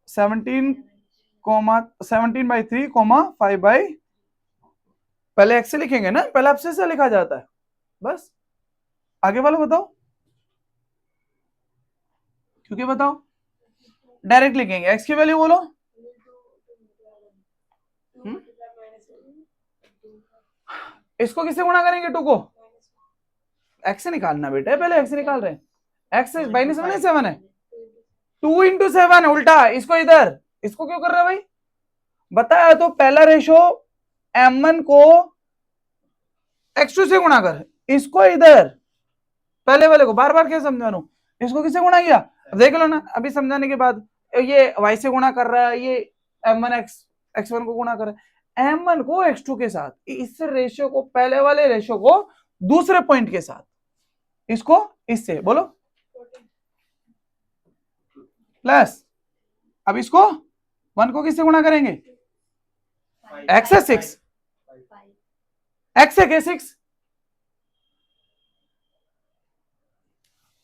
17/3, 5/, पहले x से लिखेंगे ना, पहले आपसे से लिखा जाता है, बस आगे वाला बताओ, क्योंकि बताओ डायरेक्ट लिखेंगे, x की वैल्यू बोलो, इसको किससे गुणा करेंगे 2 को, x से निकालना बेटा, पहले x से निकाल रहे हैं, x से -7 है 2 इंटू 7 उल्टा, इसको इधर, इसको क्यों कर रहे हो भाई, बताया तो पहला रेशो m1 को x2 से गुणा कर, इसको इधर पहले वाले को बार बार क्या समझाना, इसको किससे गुणा किया, देख लो ना अभी समझाने के बाद, ये y से गुणा कर रहा है, ये m1 x1 को गुणा कर रहा है, m1 को x2 के साथ, इस रेशियो को पहले वाले रेशियो को दूसरे पॉइंट के साथ, इसको इससे बोलो प्लस, अब इसको 1 को किससे गुणा करेंगे x है 6, x है 6,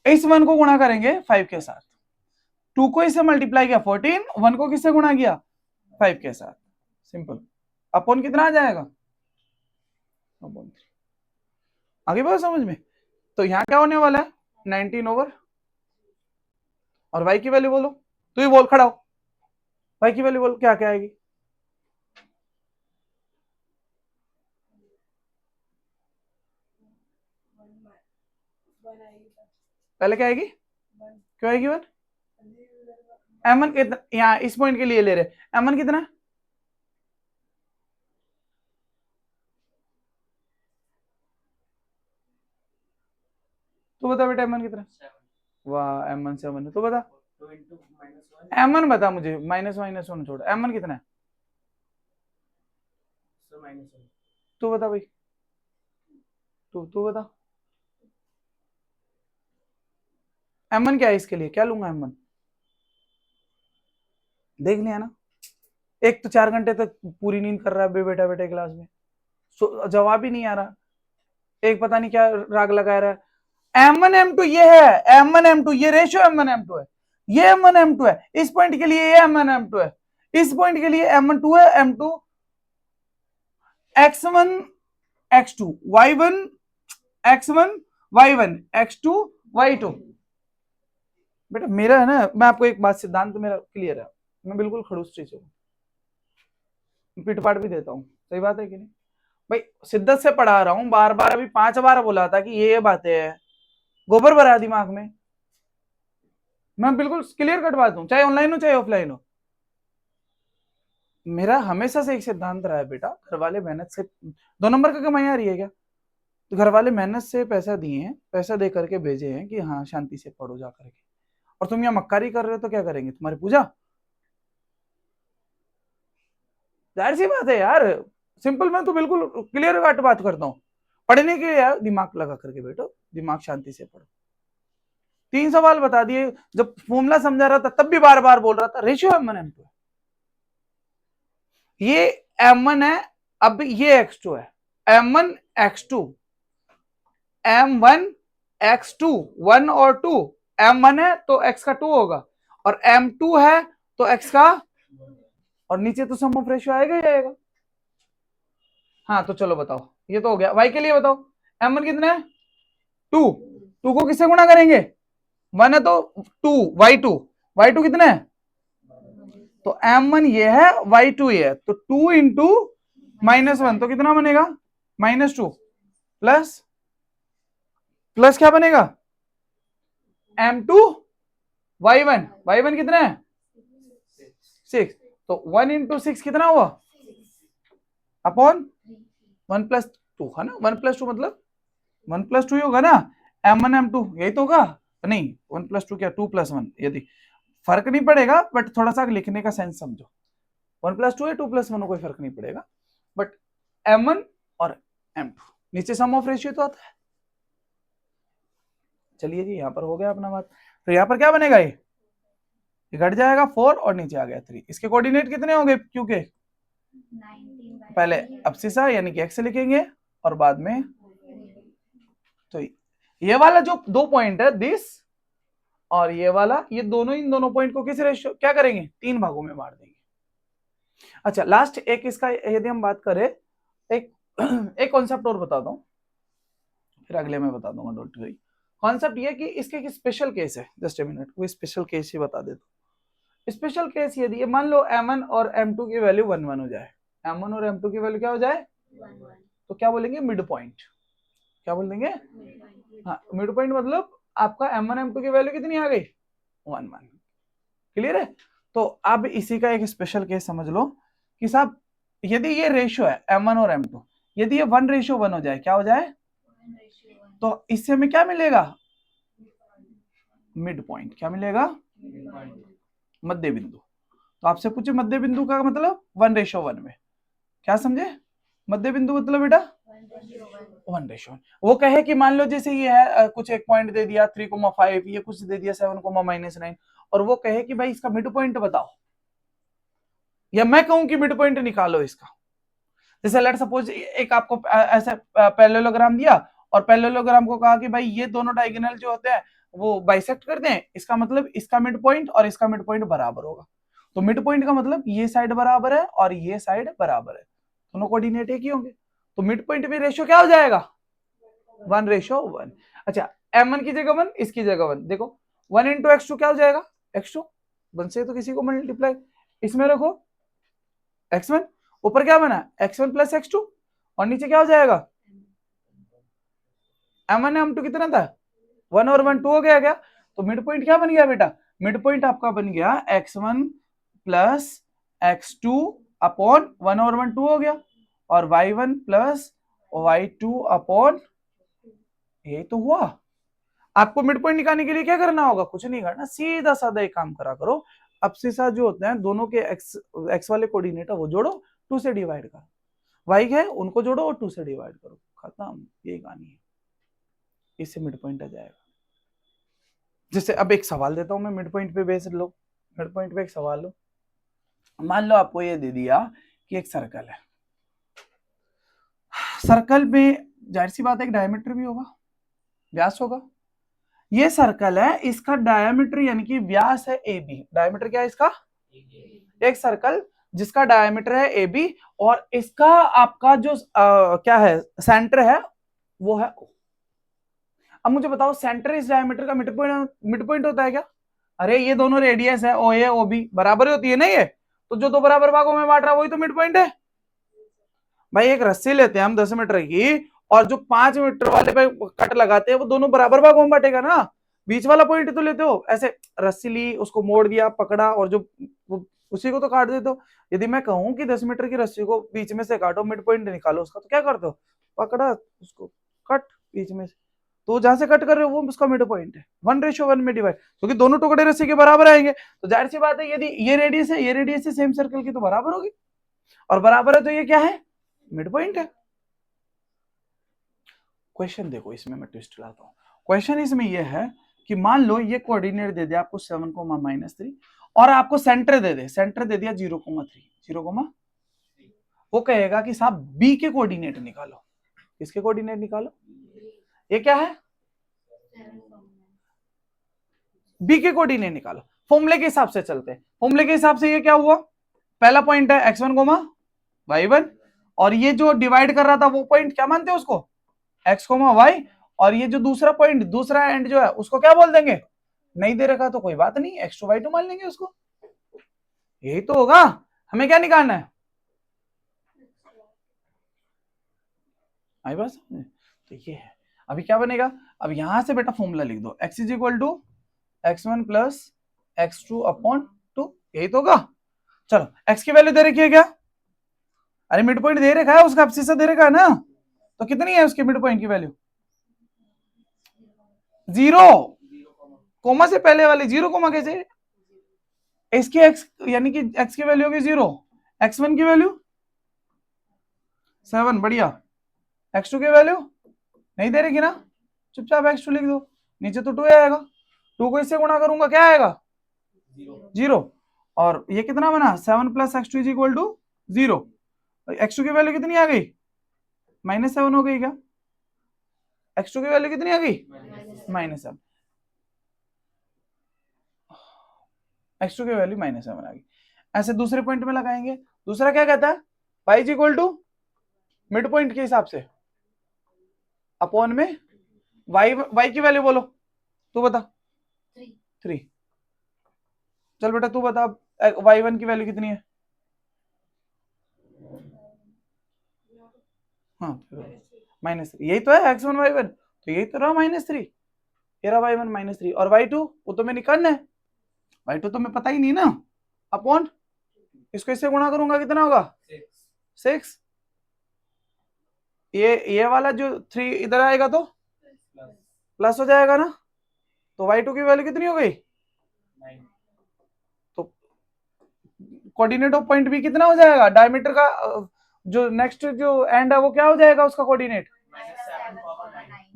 इस 1 को गुणा करेंगे 5 के साथ, 2 को इससे मल्टीप्लाई किया 14, 1 को किससे गुणा किया 5 के साथ, सिंपल, अपॉन कितना आ जाएगा, आगे बढ़ो समझ में, तो यहां क्या होने वाला है 19 ओवर, और y की वैल्यू बोलो, तो ये बोल खड़ा हो, y की वैल्यू बोलो क्या क्या आएगी, पहले क्या आएगी, क्यों आएगी 1, m1 कितना, यहाँ इस पॉइंट के लिए ले रहे, m1 कितना, तू बता बेटा m1 कितना, वाह m1 7 है, तो बता m1 बता मुझे, -1 छोड़, m1 कितना है, तू बता भाई, तू बता m1 क्या है, इसके लिए क्या लूंगा m1, देख लिया ना, एक तो 4 घंटे तक पूरी नींद कर रहा है बेटा क्लास में, जवाब ही नहीं आ रहा, एक पता नहीं क्या राग लगा रहा है, m1 m2 ये है, m1 m2 ये रेशियो m1 m2 है, ये m1 m2 है, इस पॉइंट के लिए ये m1 m2 है, इस पॉइंट के लिए m1 2 है, m2 x1 x2 y1 x1 y1 x2 y2, बेटा मेरा है ना, मैं आपको एक बात, सिद्धांत मेरा क्लियर है, मैं बिल्कुल खड़ूस चीज हूँ, पिटपाट भी देता हूँ, सही बात है कि नहीं भाई, शिद्दत से पढ़ा रहा हूँ, बार बार अभी 5 बार बोला था कि ये बातें है, गोबर भरा दिमाग में, मैं बिल्कुल क्लियर कट बात हूँ, चाहे ऑनलाइन हो चाहे ऑफलाइन हो, मेरा हमेशा से एक सिद्धांत रहा है बेटा, घर वाले मेहनत से 2 नंबर का कमाई आ रही है क्या, तो घर वाले मेहनत से पैसा दिए हैं, पैसा दे करके भेजे हैं कि हाँ शांति से पढ़ो जा करके, और तुम यहाँ मक्कारी कर रहे हो तो क्या करेंगे तुम्हारी पूजा, जाहिर सी बात है यार, सिंपल, मैं तो बिल्कुल क्लियर कट बात करता हूँ, पढ़ने के लिए यार दिमाग लगा करके बैठो, दिमाग शांति से पढ़ो, 3 सवाल बता दिए, जब फॉर्मूला समझा रहा था तब भी बार बार बोल रहा था, रेशियो m1 m2 ये m1 है, अब ये x2 है, m1 x2 m1 x2 1 और 2, m1 है तो x का 2 होगा और m2 है तो x का, और नीचे तो सम ऑफ रेशियो आएगा ही आएगा। हाँ तो चलो बताओ, ये तो हो गया। y के लिए बताओ, m1 कितना है 2, 2 को किससे गुणा करेंगे, 1 है तो 2, y2 कितना है, तो m1 ये है y2 ये है, तो 2 इंटू -1 तो कितना बनेगा -2 प्लस क्या बनेगा m2 y1 कितना है 6, तो 1 इंटू 6 कितना हुआ अपॉन 1 + 2 है ना, 1 + 2 मतलब 1 + 2 ही होगा ना, m1 m2 यही तो होगा, नहीं 1 + 2 क्या 2 + 1, यदि फर्क नहीं पड़ेगा बट थोड़ा सा लिखने का सेंस समझो, 1 + 2 है 2 + 1 कोई फर्क नहीं पड़ेगा, बट m1 और m2 नीचे सम ऑफ रेशियो तो आता है। चलिए जी यहाँ पर हो गया अपना बात, तो यहाँ पर क्या बनेगा, ये घट जाएगा 4 और नीचे आ गया 3, इसके कोऑर्डिनेट कितने होंगे क्योंकि पहले अब्सिसा यानी कि x लिखेंगे और बाद में, तो ये वाला जो 2 पॉइंट है दिस और ये वाला, ये दोनों इन दोनों पॉइंट को किस रेशियो क्या करेंगे 3 भागों में बांट देंगे। अच्छा लास्ट एक इसका यदि हम बात करें, एक कॉन्सेप्ट और बताता हूं फिर अगले में बता दूंगा, डोंट वरी। कॉन्सेप्ट ये कि इसके एक स्पेशल केस है, जस्ट ए मिनट, वो स्पेशल केस ही बता देता हूं। स्पेशल केस यदि ये मान लो m1 और m2 की वैल्यू 1 1 हो जाए, m1 और m2 की वैल्यू क्या हो जाए 1 तो क्या बोलेंगे मिड पॉइंट, क्या बोल देंगे, हाँ मिड पॉइंट मतलब आपका m1 m2 की वैल्यू कितनी आ गई 1 1, क्लियर है। तो अब इसी का एक स्पेशल केस समझ लो कि साहब यदि ये रेशियो है m1 और m2, यदि ये 1:1 हो जाए, क्या हो जाए, तो इससे हमें क्या मिलेगा मिड पॉइंट, क्या मिलेगा मध्य बिंदु। तो आपसे पूछे मध्य बिंदु का मतलब 1:1 में, क्या समझे मध्य बिंदु मतलब बेटा 1:1। वो कहे कि मान लो जैसे ये है कुछ एक पॉइंट दे दिया 3,5, ये कुछ दे दिया 7,-9 और वो कहे कि भाई इसका मिड पॉइंट बताओ, या मैं कहूं कि मिड पॉइंट निकालो इसका। जैसे लेट सपोज एक आपको ऐसा पैरेललोग्राम दिया और पैरेललोग्राम को कहा कि भाई ये दोनों डायगोनल जो होते हैं वो बाइसेक्ट कर दें, इसका मतलब इसका मिड पॉइंट और इसका मिड पॉइंट बराबर होगा। तो मिड पॉइंट का मतलब ये साइड बराबर है और ये साइड बराबर है, दोनों कोऑर्डिनेट एक ही होंगे, तो मिड पॉइंट में रेशियो क्या हो जाएगा 1:1। अच्छा m1 की जगह 1, इसकी जगह 1, देखो 1 इंटू x2 क्या हो जाएगा x2, 1 से तो किसी को मल्टीप्लाई, इसमें रखो x1, ऊपर क्या बना x1 + x2 और नीचे क्या हो जाएगा m1 m2 कितना था 1 और 1 2 हो गया क्या, तो मिड पॉइंट क्या बन गया बेटा, मिड पॉइंट आपका बन गया x1 + x2 अपॉन 1 और 1 2 हो गया और y1 + y2 अपॉन, यही तो हुआ। आपको मिड पॉइंट निकालने के लिए क्या करना होगा, कुछ नहीं करना, सीधा साधा एक काम करा करो, अब्सिसा जो होते हैं दोनों के x वाले कोऑर्डिनेट वो जोड़ो, 2 से डिवाइड करो, y है उनको जोड़ो और 2 से डिवाइड करो, खत्म, ये कहानी है, इससे मिड पॉइंट आ जाएगा। जैसे अब एक सवाल देता हूं मैं, मिड पॉइंट पे बेस्ड लो, मिड पॉइंट पे एक सवाल लो, मान लो आपको ये दे दिया कि एक सर्कल है, सर्कल में जाहिर सी बात है एक डायमीटर भी होगा, व्यास होगा, ये सर्कल है, इसका डायमीटर यानी कि व्यास है AB, डायमीटर क्या है इसका, एक सर्कल जिसका डायमीटर है AB और इसका आपका जो क्या है सेंटर है वो है O। अब मुझे बताओ सेंटर इस डायमीटर का मिड पॉइंट होता है क्या, अरे ये दोनों रेडियस है OA OB बराबर होती है ना, ये तो जो दो बराबर भागों में बांट रहा है वही तो मिड पॉइंट है। भाई एक रस्सी लेते हैं हम 10 मीटर की और जो 5 मीटर वाले पे कट लगाते हैं वो दोनों बराबर भागों में बांटेगा ना, बीच वाला पॉइंट तो लेते हो, ऐसे रस्सी ली उसको मोड़ दिया पकड़ा और जो उसी को तो काट देते हो। यदि मैं कहूं कि 10 मीटर की रस्सी को बीच में से काटो मिड पॉइंट निकालो उसका, तो क्या करते हो, पकड़ा उसको कट बीच में से, तो जहां से कट कर रहे हो वो उसका मिड पॉइंट है, 1:1 में डिवाइड, क्योंकि दोनों टुकड़े रस्सी के बराबर आएंगे, तो जाहिर सी बात है यदि ये रेडियस है ये रेडियस है सेम सर्कल की तो बराबर होगी, और बराबर है तो ये क्या है मिड पॉइंट है। क्वेश्चन देखो इसमें मैं ट्विस्ट लाता हूं, क्वेश्चन इसमें यह है कि मान लो ये कोऑर्डिनेट दे दिया आपको 7,-3 और आपको सेंटर दे दे, सेंटर दे दिया 0,3, वो कहेगा कि साहब बी के कोऑर्डिनेट निकालो, किसके कोऑर्डिनेट निकालो, ये क्या है बी के कोऑर्डिनेट निकालो, फॉर्मूले के हिसाब से चलते हैं। फॉर्मूले के हिसाब से ये क्या हुआ, पहला पॉइंट है x1 कोमा y1, और ये जो डिवाइड कर रहा था वो पॉइंट क्या मानते हैं उसको, x कोमा y, और ये जो दूसरा पॉइंट, दूसरा एंड जो है उसको क्या बोल देंगे, नहीं दे रखा तो कोई बात नहीं, x2 y2 मान लेंगे उसको। यही तो होगा, हमें क्या निकालना है, आई बात समझ। तो ये है, अभी क्या बनेगा, अब यहां से बेटा फॉर्मूला लिख दो, x is equal to x1 plus x2 upon 2, यही तो होगा। चलो x की वैल्यू दे रखी है क्या, अरे मिड पॉइंट दे रखा है उसका, एब्सिसा दे रखा है ना, तो कितनी है उसकी मिड पॉइंट की वैल्यू, 0, कोमा से पहले वाली 0 कोमा कैसे, इसकी x यानी कि x की वैल्यू होगी 0, x1 की वैल्यू 7, बढ़िया, x2 की वैल्यू नहीं दे रही ना, चुपचाप x2 लिख दो, नीचे तो 2 आएगा, 2 को इससे गुणा करूंगा क्या आएगा, 0, और ये कितना बना 7 plus x2 is equal to 0, x2 की वैल्यू कितनी आ गई, -7 हो गई क्या, x2 की वैल्यू कितनी आ गई, -7, x2 की वैल्यू -7 आ गई। ऐसे दूसरे पॉइंट में लगाएंगे, दूसरा क्या कहता है, y is equal to mid point के हिसाब से अपॉन में y की वैल्यू बोलो, तू बता 3, चल बेटा तू बता y1 की वैल्यू कितनी है, हाँ -3, यही तो है x1 y1, तो यही तो रहा -3, ये रहा y1 -3, और y2 वो तो मैं निकालना है, y2 तो मैं पता ही नहीं ना, अपॉन इसको इससे गुणा करूंगा कितना होगा 6, ये वाला जो 3 इधर आएगा तो प्लस हो जाएगा ना, तो y2 की वैल्यू कितनी हो गई, तो कोऑर्डिनेट ऑफ पॉइंट भी कितना हो जाएगा, डायमीटर का जो नेक्स्ट जो एंड है वो क्या हो जाएगा उसका कोऑर्डिनेट,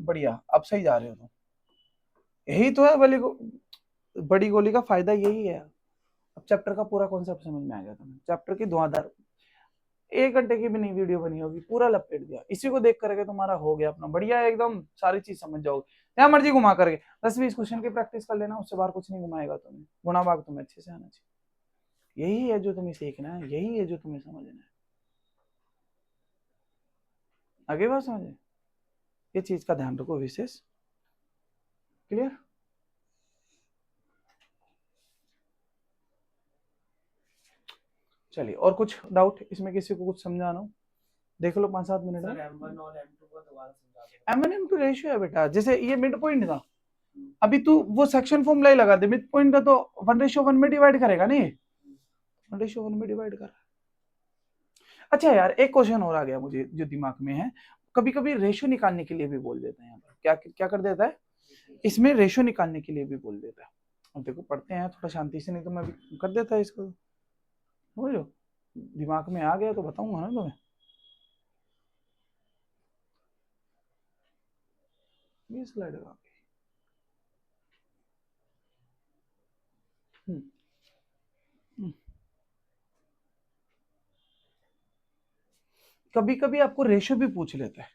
बढ़िया, अब सही जा रहे हो तुम, यही तो है बड़ी गोली का फायदा यही है। अब चैप्टर का पूरा कॉन्सेप्ट समझ में आ गया तुम्हें, चैप्टर की धुआंधार 1 घंटे की भी नहीं वीडियो बनी होगी, पूरा लपेट दिया, इसी को देख करके तुम्हारा हो गया अपना बढ़िया, एकदम सारी चीज समझ जाओगे, जहां मर्जी घुमा करके 10-20 क्वेश्चन की प्रैक्टिस कर लेना, उससे बाहर कुछ नहीं घुमाएगा तुम्हें, गुणा भाग तुम्हें अच्छे से आना चाहिए, यही है जो तुम्हें सीखना है, यही है जो तुम्हें समझना है, आगे बात समझे, ये चीज का ध्यान रखो विशेष, क्लियर। चलिए और कुछ डाउट इसमें, किसी को कुछ समझाना हो देख लो 5-7 मिनट में। M1 M2 रेशियो है बेटा, जैसे ये मिड पॉइंट था, अभी तू वो सेक्शन फॉर्मूला ही लगा दे, मिड पॉइंट का तो 1:1 में डिवाइड करेगा नहीं, 1:1 में डिवाइड कर। अच्छा यार एक क्वेश्चन और आ गया मुझे जो दिमाग में है, कभी कभी रेशियो निकालने के लिए भी बोल देते हैं, यहाँ पर क्या क्या कर देता है, इसमें रेशियो निकालने के लिए भी बोल देता है, अब देखो पढ़ते हैं थोड़ा शांति से, नहीं तो मैं भी कर देता है इसको, समझो, दिमाग में आ गया तो बताऊंगा ना तुम्हें, ये स्लाइड लगा कभी कभी आपको रेशियो भी पूछ लेता है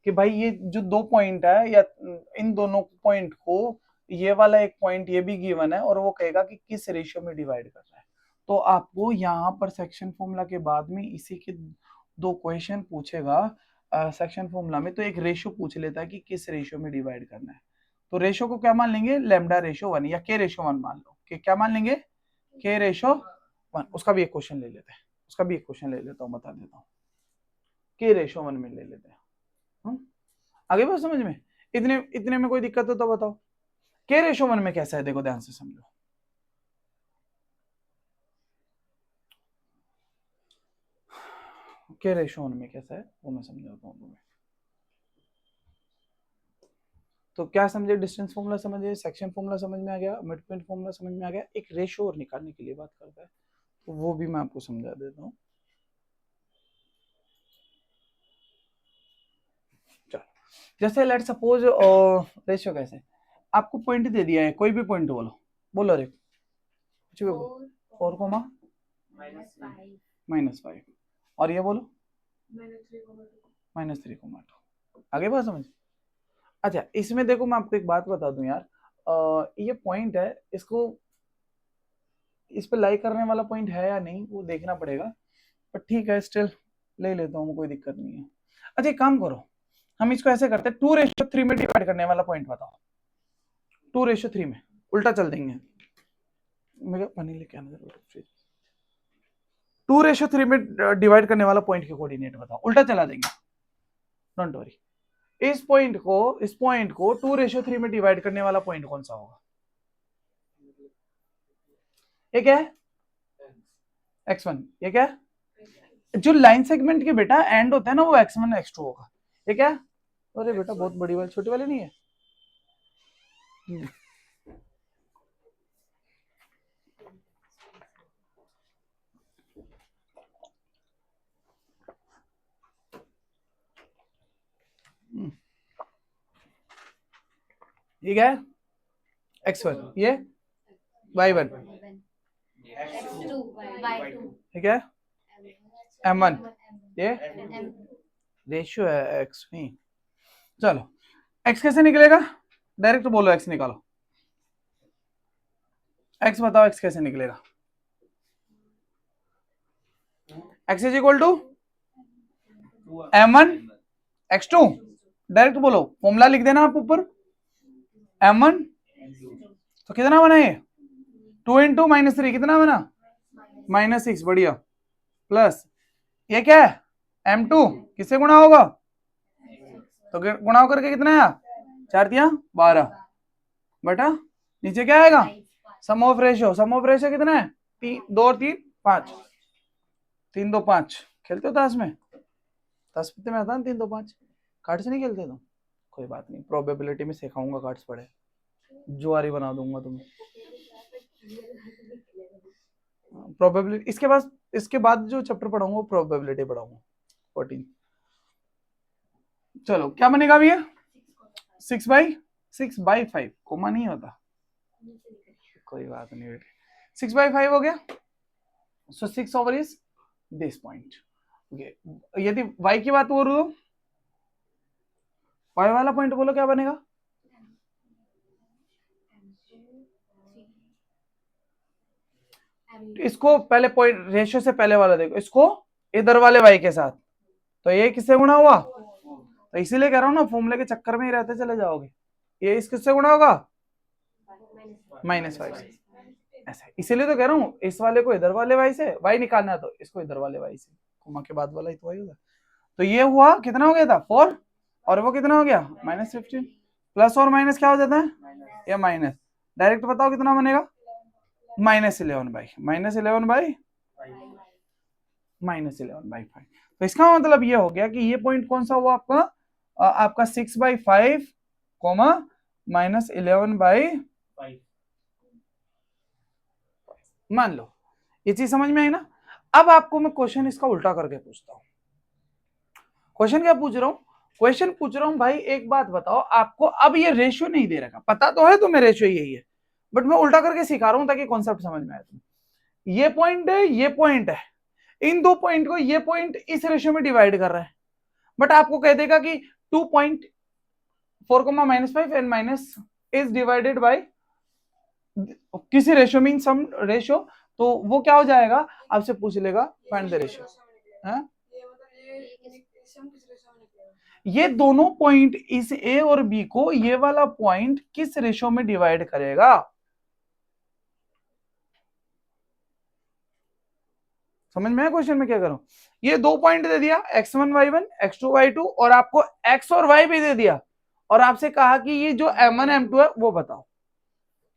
कि भाई ये जो 2 पॉइंट है, या इन दोनों पॉइंट को, ये वाला एक पॉइंट ये भी गिवन है, और वो कहेगा कि किस रेशियो में डिवाइड कर रहा है, तो आपको यहाँ पर सेक्शन फॉर्मूला के बाद में इसी के 2 क्वेश्चन पूछेगा सेक्शन फॉर्मूला में, तो एक रेशियो पूछ लेता है कि किस रेशियो में डिवाइड करना है, तो रेशियो को क्या मान लेंगे, लैम्डा रेशियो 1 या के रेशियो 1 मान लो, कि क्या मान लेंगे, के रेशियो 1, उसका भी एक क्वेश्चन ले लेते हैं, उसका भी एक क्वेश्चन ले लेता हूँ, बता देता हूँ, के रेशियो 1 में ले लेते हैं, आगे बात समझ में, इतने इतने में कोई दिक्कत हो तो बताओ, के रेशियो 1 में कैसा है, देखो ध्यान से समझो, के रेशियो 1 में कैसा है वो मैं समझाता हूँ तुम्हें, तो क्या समझे, डिस्टेंस फॉर्मूला समझे, सेक्शन फॉर्मूला समझ में आ गया, मिड पॉइंट फॉर्मूला समझ में आ गया, एक रेशियो और निकालने के लिए बात करता है, तो वो भी मैं आपको समझा देता हूँ। चलो जैसे लेट सपोज रेशियो कैसे, आपको पॉइंट दे दिया है, कोई भी पॉइंट बोलो, बोलो रे कुछ भी बोलो, 4 कोमा -5, और ये बोलो -3,2, आगे बात समझ, अच्छा इसमें देखो मैं आपको एक बात बता दूं यार, ये पॉइंट है, इसको इस पे लाइक करने वाला पॉइंट है या नहीं वो देखना पड़ेगा, पर ठीक है स्टिल ले लेता हूँ, कोई दिक्कत नहीं है। अच्छा एक काम करो, हम इसको ऐसे करते हैं, 2:3 में डिवाइड करने वाला पॉइंट बताओ। 2:3 में उल्टा चल देंगे, मेरा पानी लेके आना जरूर। 2:3 में डिवाइड करने वाला पॉइंट के कोऑर्डिनेट बताओ, उल्टा चला देंगे, डोंट वरी। इस पॉइंट को 2:3 में डिवाइड करने वाला पॉइंट कौन सा होगा? ये क्या है? x1। ये क्या है? जो लाइन सेगमेंट के बेटा एंड होता है ना वो x1 x2 होगा। ये क्या है? अरे बेटा बहुत बड़ी वाली, छोटी वाली नहीं है। ये क्या है? x1। ये y1। ये क्या है? m1। ये रेशियो है x में। चलो x कैसे निकलेगा? डायरेक्ट बोलो x निकालो। x बताओ x कैसे निकलेगा? x is equal to m1 x2। Direct बोलो, फॉर्मूला लिख देना आप ऊपर, m1 तो कितना बना ये? 2 इंटू -3 कितना बना? -6। बढ़िया। प्लस ये क्या है? m2 किससे गुणा होगा? तो गुणा करके कितना आया? 4 दिया 12 बेटा। नीचे क्या आएगा? Sum of ratio. Sum of ratio कितना है? 2 और 3 5। 3 2 5। खेलते हो ताश में? ताश पत्ते में आता है 3 2 5। कार्ड से नहीं खेलते तुम? कोई बात नहीं, प्रोबेबिलिटी में सिखाऊंगा, कार्ड्स पड़े जुआरी बना दूंगा तुम्हें। प्रोबेबिलिटी इसके बाद जो चैप्टर पढ़ाऊंगा वो प्रोबेबिलिटी पढ़ाऊंगा 14। चलो क्या बनेगा अभी? 6/5 कोमा नहीं होता, कोई बात नहीं बेटे। 6/5 हो गया। सो 6 ओवर इज दिस पॉइंट। यदि y की बात बोल रहे हो, y वाला पॉइंट बोलो क्या बनेगा? इसको पहले पॉइंट रेशियो से पहले वाला देखो, इसको इधर वाले y के साथ, तो ये किससे गुणा हुआ? तो इसीलिए कह रहा हूं ना, फॉर्मूले के चक्कर में ही रहते चले जाओगे। ये इस किससे गुणा होगा? -5 से। ऐसा इसीलिए तो कह रहा हूँ, इस वाले को इधर वाले y से y निकालना है तो इसको इधर वाले y से, कोमा के बाद वाला ही तो y होगा। तो ये हुआ कितना हो गया था? 4 और वो कितना हो गया? -15। प्लस और माइनस क्या हो जाता है? या माइनस। डायरेक्ट बताओ कितना बनेगा? -11/5। तो इसका मतलब ये हो गया कि ये पॉइंट कौन सा हुआ आपका? आपका 6/5 कोमा -11/5 मान लो। ये चीज समझ में आई ना? अब आपको मैं क्वेश्चन इसका उल्टा करके पूछता हूँ। क्वेश्चन क्या पूछ रहा हूँ? क्वेश्चन पूछ रहा हूँ भाई एक बात बताओ, आपको अब ये रेशियो नहीं दे रखा, पता तो है तुम्हें रेशियो यही है, बट मैं उल्टा करके सिखा रहा हूँ ताकि कॉन्सेप्ट समझ में आए तुम्हें। ये पॉइंट है, ये पॉइंट है, इन दो पॉइंट को ये पॉइंट इस रेशियो में डिवाइड कर रहा है, बट आपको कह देगा कि 2.4, -5 and minus is divided by किसी रेशियो मीन सम रेशियो, तो वो क्या हो जाएगा? आपसे पूछ लेगा फाइंड द रेशियो। ये दोनों पॉइंट इस ए और बी को ये वाला पॉइंट किस रेशियो में डिवाइड करेगा? समझ में आया क्वेश्चन में क्या करूं? ये दो पॉइंट दे दिया, x1 y1 x2 y2, और आपको x और y भी दे दिया, और आपसे कहा कि ये जो m1 m2 है वो बताओ,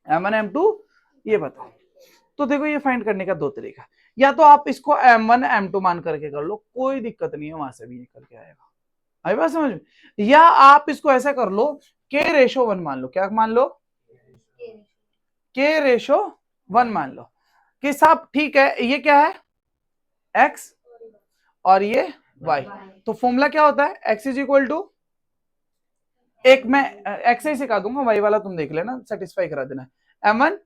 m1 m2 ये बताओ। तो देखो ये फाइंड करने का दो तरीका, या तो आप इसको m1 m2 मान करके कर लो, कोई दिक्कत नहीं है, वहां से भी निकल के आएगा, आई बात समझ में? या आप इसको ऐसा कर लो, k/1 मान लो। क्या मान लो? k/1 मान लो कि साहब ठीक है, ये क्या है? x और ये y। तो फॉर्मूला क्या होता है? x इज इक्वल टू, एक मैं x ही सिखा दूंगा, y वाला तुम देख लेना, सेटिस्फाई करा देना। m1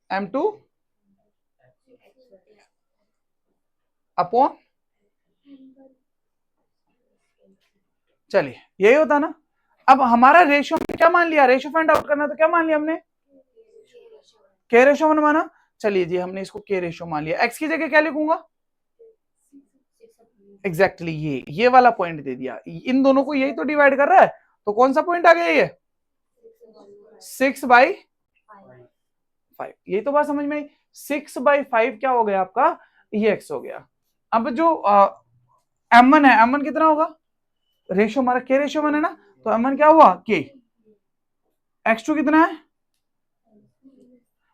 m2 अपॉन चलिए यही होता ना। अब हमारा रेशियो क्या मान लिया, रेशियो फाइंड आउट करना तो क्या मान लिया हमने, के रेशियो वन माना। चलिए जी हमने इसको के रेशियो मान लिया, एक्स की जगह क्या लिखूंगा, एग्जैक्टली ये वाला पॉइंट दे दिया, इन दोनों को यही तो डिवाइड कर रहा है, तो कौन सा पॉइंट आ गया ये 6/5, यही तो बात समझ में आई। 6/5 क्या हो गया आपका, ये एक्स हो गया। अब जो m1 है, m1 कितना होगा, रेशियो हमारा के रेशियो 1 है ना, तो m1 क्या हुआ के, x2 कितना है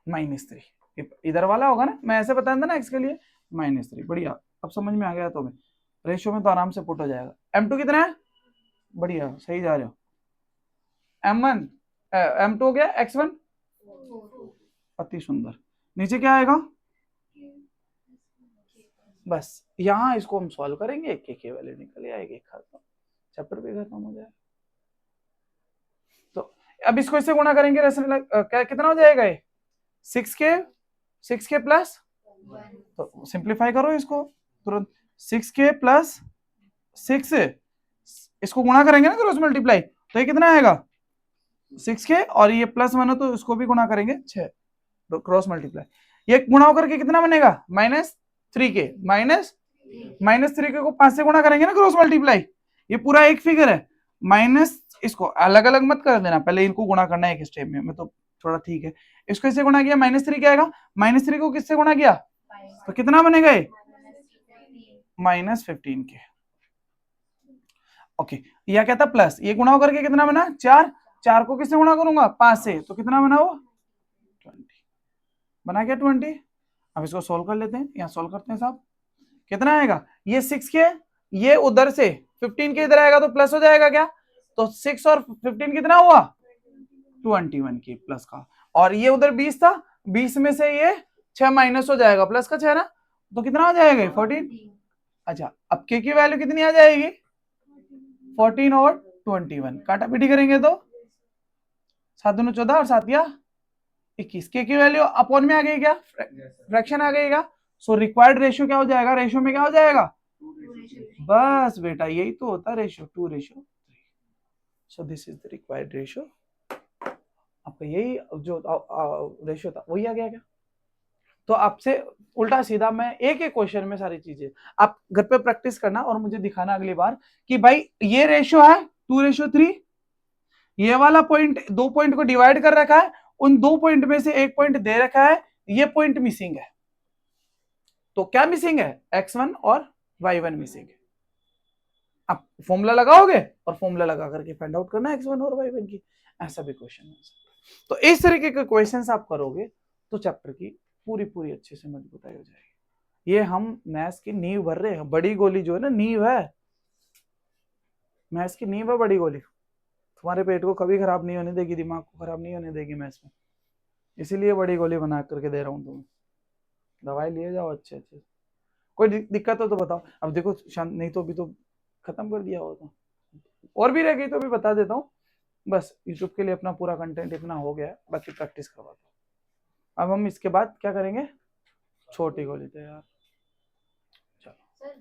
-3, इधर वाला होगा ना, मैं ऐसे बताया था ना x के लिए -3, बढ़िया अब समझ में आ गया तुम्हें, रेशियो में तो आराम से पुट हो जाएगा। m2 कितना है, बढ़िया सही जा रहे हो, m1 m2 हो गया x1, अति सुंदर, नीचे क्या आएगा, बस यहां इसको हम सॉल्व करेंगे, के वैल्यू निकल आएगी, खत्म, चैप्टर भी खत्म हो जाएगा। तो अब इसको इससे गुणा करेंगे, क्या कितना हो जाएगा ये 6k प्लस, तो सिंप्लीफाई करो इसको तुरंत, 6k प्लस 6, इसको गुणा करेंगे ना क्रॉस मल्टीप्लाई, तो ये कितना आएगा 6k, और ये प्लस 1 है तो इसको भी गुणा करेंगे 6, क्रॉस मल्टीप्लाई, ये गुणा होकर के कितना बनेगा -3k, -3k को 5 से गुणा करेंगे ना क्रॉस मल्टीप्लाई, ये पूरा एक फिगर है, माइनस, इसको अलग अलग मत कर देना, पहले इनको गुणा करना है एक स्टेप में, मैं तो थोड़ा ठीक है, इसको इससे गुणा किया -3 क्या आएगा, -3 को किससे गुणा किया, तो कितना बनेगा ये -15k, ओके, यह क्या था प्लस, ये गुणा होकर के कितना बना 4 को किससे गुणा करूंगा 5 से, तो कितना बना वो 20, बना क्या 20। अब इसको सोल्व कर लेते हैं, यहाँ सोल्व करते हैं साहब, कितना आएगा, ये 6k, ये उधर से 15 के इधर आएगा तो प्लस हो जाएगा क्या, तो 6 और 15 कितना हुआ 21k प्लस का, और ये उधर 20 था, 20 में से ये 6 माइनस हो जाएगा, प्लस का 6 ना, तो कितना हो जाएगा 14। अच्छा अब k की वैल्यू कितनी आ जाएगी 14 और 21, काटा पीटी करेंगे तो 7 दूनी 14 और 7 या 21, k की वैल्यू अपॉन में आ गई क्या, फ्रैक्शन आ गई क्या, सो रिक्वायर्ड रेशियो क्या हो जाएगा, रेशियो में क्या हो जाएगा, बस बेटा यही तो होता है ratio, 2:3, so this is the required ratio, आपका यही जो रेशियो था वही आ गया क्या। तो आपसे उल्टा सीधा मैं एक एक क्वेश्चन में सारी चीजें आप घर पे प्रैक्टिस करना और मुझे दिखाना अगली बार कि भाई ये रेशियो है 2:3, ये वाला पॉइंट, 2 पॉइंट को डिवाइड कर रखा है, उन 2 पॉइंट में से एक पॉइंट दे रखा है, ये पॉइंट मिसिंग है, तो क्या मिसिंग है x1 और y1 मिसिंग है। आप फॉर्मूला लगाओगे और फॉर्मूला लगा करके फाइंड आउट करना x1 और y1 की, ऐसा भी क्वेश्चन है। तो इस तरीके के क्वेश्चंस आप करोगे तो चैप्टर की पूरी अच्छे से मजबूताई हो जाएगी। ये हम मैथ्स की नींव भर रहे हैं, बड़ी गोली जो है ना नींव है, मैथ्स की नींव है बड़ी गोली, तुम्हारे पेट को कभी खराब नहीं होने देगी, दिमाग को खराब नहीं होने देगी मैथ्स में, इसीलिए बड़ी गोली बना करके दे रहा हूँ तुम्हें, दवाई लिए जाओ अच्छे अच्छे, कोई दिक्कत हो तो बताओ। अब देखो शांत, नहीं तो अभी तो खत्म कर दिया होता, और भी रह गई तो भी बता देता हूँ, बस यूट्यूब के लिए अपना पूरा कंटेंट इतना हो गया है, बाकी प्रैक्टिस करवाता हूँ। अब हम इसके बाद क्या करेंगे, छोटी गोली तैयार, चलो।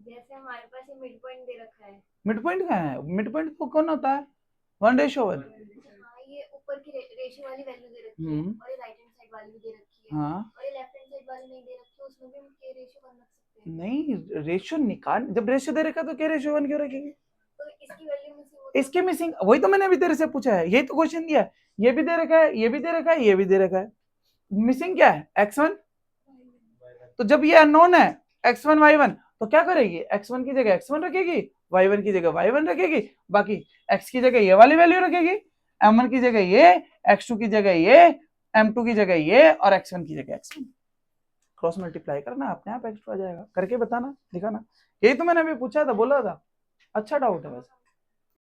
जैसे हमारे पास ये मिड पॉइंट दे रखा है, मिड पॉइंट क्या है, मिड पॉइंट तो कौन होता है 1:1, ये ऊपर की रेशियो वाली वैल्यू दे रखी है, और ये राइट हैंड साइड वाली भी दे रखी है, और ये लेफ्ट हैंड साइड वाली नहीं दे रखी है, उसमें भी हम के रेशियो 1 रख सकते हैं। नहीं रेशियो निकाल, जब रेशियो दे रखा तो के रेशियो 1 क्यों रखेंगे, तो इसकी वैल्यू मिसिंग, इसके मिसिंग, वही तो मैंने अभी तेरे से पूछा है, यही तो क्वेश्चन दिया है, ये भी दे रखा है, ये भी दे रखा है, ये भी दे रखा है, मिसिंग क्या है x1, तो जब ये अननोन है x1 y1 तो क्या करेगी, x1 की जगह x1 रखेगी, y1 की जगह y1 रखेगी, बाकी x की जगह ये वाली वैल्यू रखेगी, m1 की जगह ये, x2 की जगह ये, m2 की जगह ये, और x1 की जगह x1, क्रॉस मल्टीप्लाई करना, अपने आप x2 आ जाएगा, करके बताना, दिखाना, यही तो मैंने अभी पूछा था, बोला था, अच्छा डाउट है वैसे।